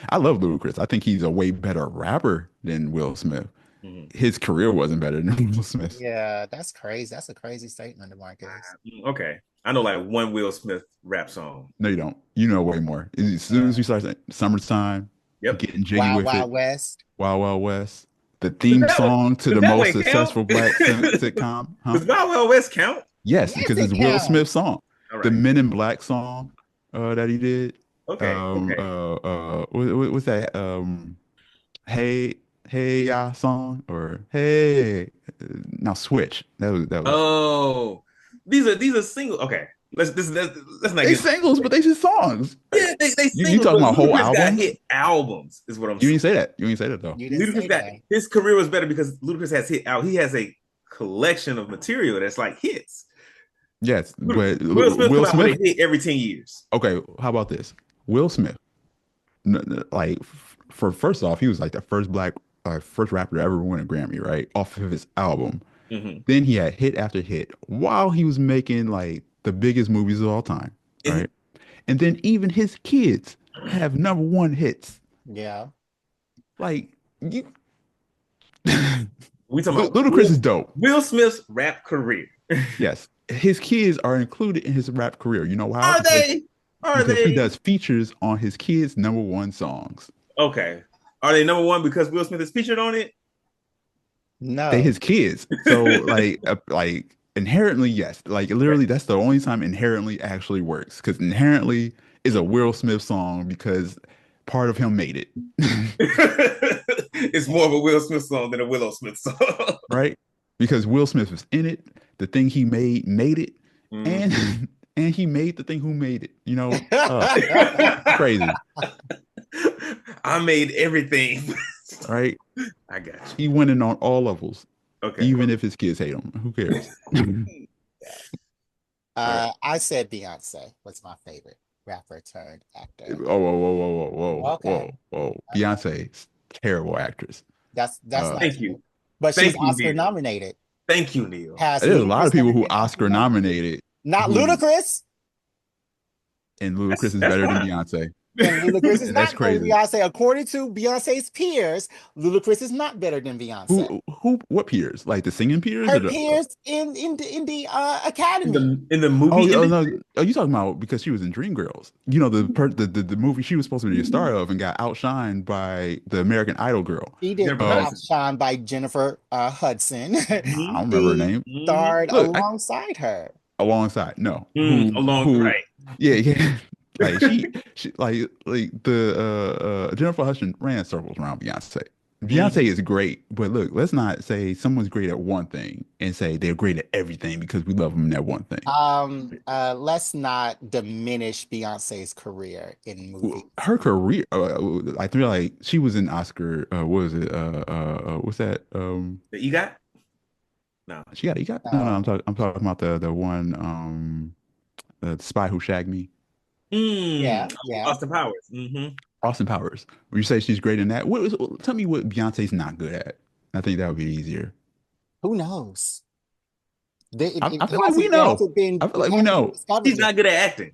I love Ludacris. I think he's a way better rapper than Will Smith. Mhm. His career wasn't better than Will Smith. Yeah, that's crazy. That's a crazy statement, Marcus. Okay. I know like one Will Smith rap song. No, you don't. You know way more. As soon as Yeah. we start saying summertime, Yep. getting jiggy Wild with it, Wild West. Wild Wild West, the Does theme that song to does the that most way count? successful black sitcom, huh? Does Wild Wild West count? Yes, Yes, because it it's Will counts. Smith's song. All The right. Men in Black song that he did. Okay. Okay. What's that? Hey, hey, ya song or hey, now switch. That was Oh, these are single. Okay. Let's not they get singles, but they just songs. yeah, they You singles, talking but about whole Ludacris got albums? hit albums, is what I'm You saying. didn't say that. You didn't say that though. You didn't Ludacris say got that. his career was better because Ludacris has hit out. He has a collection of material that's like hits. Yes, but Will Smith Will come out with Smith. a hit every 10 years. Okay, how about this? Will Smith. Like for first off, he was like the first rapper to ever win a Grammy, right? Off of his album. Mm-hmm. Then he had hit after hit while he was making like the biggest movies of all time, And right? And then even his kids have number one hits. Yeah. Like you, we talking about Ludacris is dope. Will Smith's rap career. Yes, his kids are included in his rap career. You know how? Are they? Are Because he they? does features on his kids' number one songs. Okay. Are they number one because Will Smith is featured on it? They No. his kids. So like inherently, yes. Like Right. literally, that's the only time inherently actually works. Because inherently is a Mm. Will Smith song because part of him made it. It's more of a Will Smith song than a Willow Smith song. Right? Because Will Smith was in it. The thing he made it, Mm. and and he made the thing who made it. Crazy, I made everything. right? I got He winning on all levels, you. Okay. even if his kids hate him. Who cares? All right. I said Beyonce was my favorite rapper turned actor. Whoa, whoa, whoa, whoa, whoa, whoa, Okay. whoa, whoa. Okay. Beyonce, terrible actress. That's Uh, not Thank true. you. But she's Thank you, Oscar Neil. nominated. Thank you, Neil. Has there's a lot of Ludacris people ever who been Oscar Oscar nominated? nominated Not who Ludacris. and Ludacris is That's better than fine. Beyonce. And Ludacris is And that's not better than crazy. Beyonce. According to Beyonce's peers, Ludacris is not better than Beyonce. What peers? Like the singing peers or Her the peers in the academy. In the movie oh industry. no, oh you talking about because she was in Dreamgirls. You know the movie she was supposed to be a star of and got outshined by the American Idol girl. She didn't Jennifer get Um Hudson. outshined by Jennifer Hudson. I don't Mm-hmm. remember her She name. Mm-hmm. starred Look, alongside her. alongside. No, Along, who, right. yeah, yeah. Like she like the Jennifer Hudson ran circles around Beyonce. Beyonce Mm-hmm. is great, but look, let's not say someone's great at one thing and say they're great at everything because we love them in that one thing. Let's not diminish Beyonce's career in movies. Her career, I feel like she was in Oscar. What was it? What's that? The EGOT? No. She got. No, no, Uh, I'm talking about the one, the Spy Who Shagged Me. yeah, Mm. yeah. Austin Powers. Mm-hmm. Austin Powers. When you say she's great in that, tell me what Beyonce's not good at. I think that would be easier. Who knows? It, I it feel like we hasn't it know. hasn't been I feel it like we hasn't been know. discovered He's yet. not good at acting.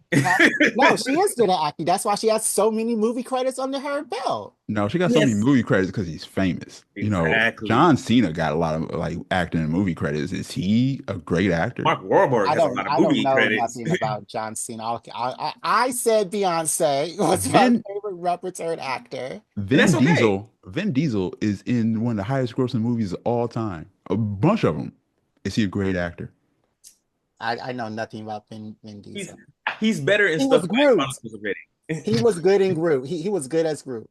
No, she is good at acting. That's why she has so many movie credits under her belt. No, she got so many Yes. movie credits because he's famous. Exactly. John Cena got a lot of like acting and movie credits. Is he a great actor? Mark Wahlberg has a lot of I don't movie know credits. nothing about John Cena. Okay, I said Beyonce was my Vin favorite rapper turned actor. And that's okay. Vin Diesel is in one of the highest grossing movies of all time. A bunch of them. Is he a great actor? I know nothing about Vin He's Diesel. he's better in He stuff was like Groot. Chronicles of Riddick. He was good in Groot. He was good as Groot.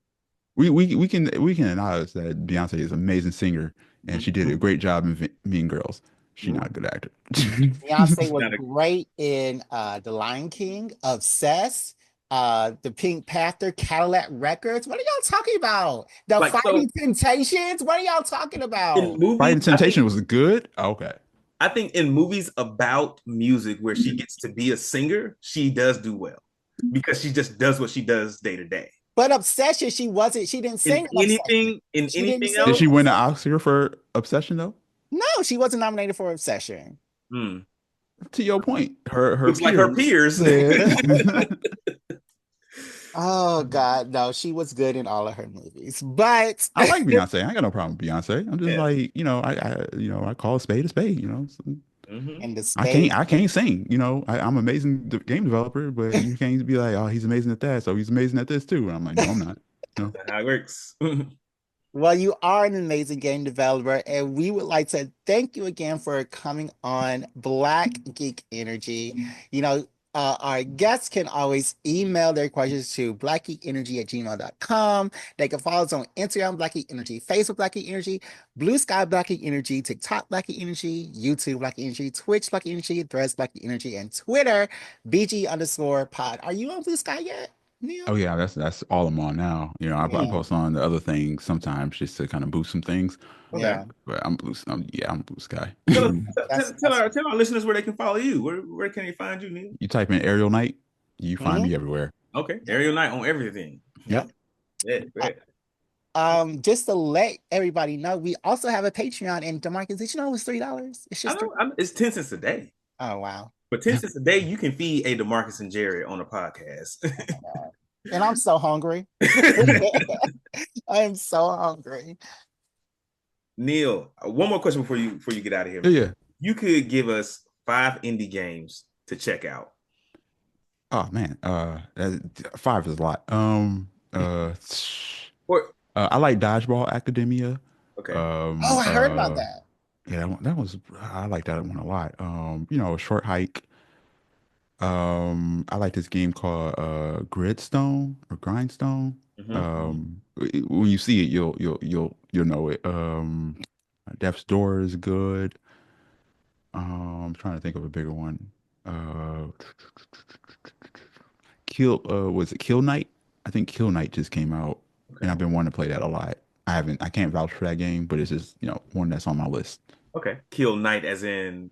We can acknowledge that Beyonce is an amazing singer and she did a great job in Mean Girls. She's not a good actor. Beyonce was Not a- great in The Lion King, Obsessed, The Pink Panther, Cadillac Records. What are y'all talking about? The like so Fighting Temptations? What are y'all talking in about? movies, Fighting Temptation was good. Okay. I think in movies about music where she gets to be a singer, she does do well because she just does what she does day to day. But Obsession, she didn't sing in Obsession. In She didn't anything sing Did in else, she win an Obsession. Oscar for Obsession though? No, she wasn't nominated for Obsession. hmm, To your point, her looks like her peers peers. said. Oh God, no, she was good in all of her movies. But I like Beyonce. I ain't got no problem with Beyonce. I'm just Yeah. like, I call a spade a spade. So Hmm. in the space, I can't sing. I'm amazing game developer, but you can't be like, oh, he's amazing at that, so he's amazing at this too. And I'm like, no, I'm not. No. That's how it works. well, you are an amazing game developer, and we would like to thank you again for coming on Black Geek Energy. You know, our guests can always email their questions to blackgeekenergy@gmail.com. They can follow us on Instagram, Black Geek Energy, Facebook, Black Geek Energy, Blue Sky, Black Geek Energy, TikTok, Black Geek Energy, YouTube, Black Geek Energy, Twitch, Black Geek Energy, Threads, Black Geek Energy, and Twitter, BG_pod. Are you on Blue Sky yet, Oh Neil? yeah, that's all I'm on now. I Yeah, post on the other things sometimes just to kind of boost some things. Okay. yeah. But I'm blue sky. Tell, That's tell our listeners where they can follow you. Where can they find you, Neil? You type in Ariel Knight, you find mhm. me everywhere. Okay. Ariel Knight on everything. Yep. Yeah, yeah. Just to let everybody know, we also have a Patreon. And Demarcus, did you know it was $3? It's I just know. It's 10 cents a day. oh wow. But 10 cents a day, you can feed a DeMarcus and Jared on a podcast. Oh my God. And I'm so hungry. I am so hungry. Neil, one more question before you get out of here. Yeah. You could give us 5 indie games to check out. Oh man, 5 is a lot. Or I like Dodgeball Academia. okay, Oh, Um, I heard about uh, that. yeah, that was I like that one a lot. Short hike. I like this game called Gridstone or Grindstone. mm-hmm. When you see it, you'll know it. Death's Door is good. I'm trying to think of a bigger one. Uh, was it Kill Knight? I think Kill Knight just came out, and Okay, I've been wanting to play that a lot. I can't vouch for that game, but it's just one that's on my list. okay. Kill Knight, as in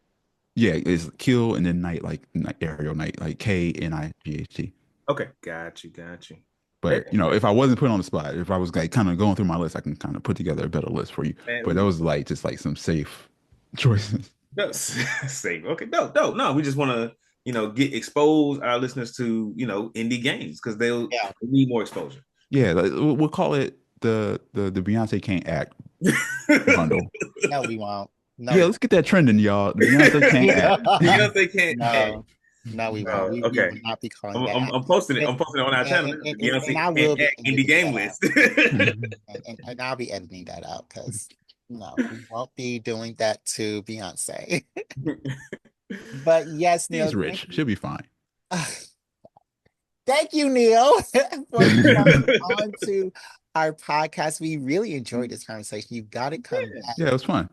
Yeah, it's Kill and then Knight, like Aerial Knight, like Knight. okay, got you. Hey, But if I wasn't put on the spot, if I was like kind of going through my list, I can kind of put together a better list for you. But man, those like just like some safe choices. no, same. Okay, no. We just want to, get expose our listeners to, indie games because they'll Yeah. need more exposure. Yeah, like, we'll call it the Beyonce Can't Act bundle. No, we won't. No, Yeah, we let's get that trending, y'all. The Beyonce Can't Act. Beyonce can't act. no, no, we won't. We Okay. will not be calling I'm, that. I'm, I'm posting it. And, I'm posting it on our channel. and Beyonce I can't will be act indie editing game that out. list. And I'll be editing that out because no, we won't be doing that to Beyonce. But yes, Neil, She's rich. She'll be fine. thank you, Neil, for coming on to our podcast. We really enjoyed this conversation. You got to come back Yeah, it was fun.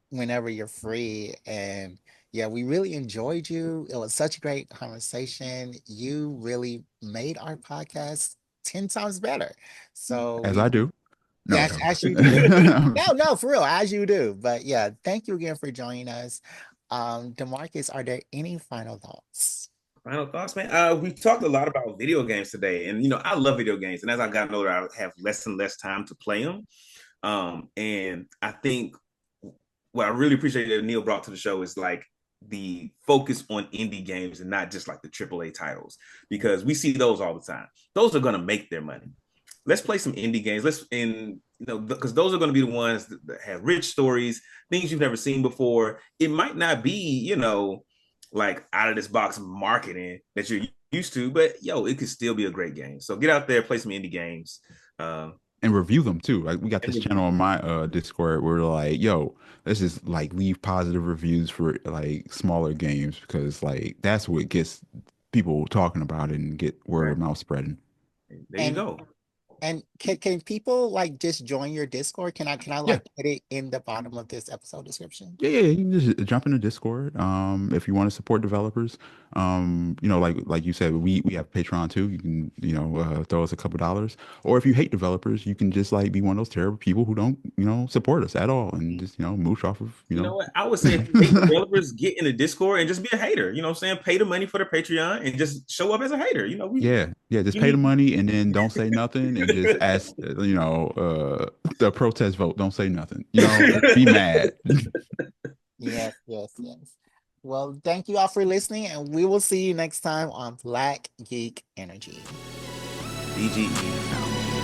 whenever you're free. And yeah, we really enjoyed you. It was such a great conversation. You really made our podcast 10 times better. So As I do. No, yes, as you do. No, for real, as you do. But yeah, thank you again for joining us. DeMarcus, are there any final thoughts? Final thoughts, man. We talked a lot about video games today, and I love video games. And as I've gotten older, I have less and less time to play them. And I think what I really appreciate that Neil brought to the show is like the focus on indie games and not just like the AAA titles, because we see those all the time. Those are going to make their money. Let's play some indie games. Because those are going to be the ones that have rich stories, things you've never seen before. It might not be, like out of this box marketing that you're used to, but it could still be a great game. So get out there, play some indie games. And review them too. Like we got this channel on my Discord where we're like, yo, let's just like leave positive reviews for like smaller games because like that's what gets people talking about it and get word of mouth spreading. There you go. And can people like just join your Discord? Can I Yeah. like put it in the bottom of this episode description? Yeah, you can just jump into Discord. If you want to support developers, like you said, we have Patreon too. You can, throw us a couple dollars. Or if you hate developers, you can just like be one of those terrible people who don't, support us at all and just, moosh off of, You know what? I would say if you hate developers, get in the Discord and just be a hater. You know what I'm saying? Pay the money for the Patreon and just show up as a hater. Yeah, just pay the money and then don't say nothing and just ask, the protest vote. Don't say nothing. Be mad. Yes. Well, thank you all for listening, and we will see you next time on Black Geek Energy. BGE.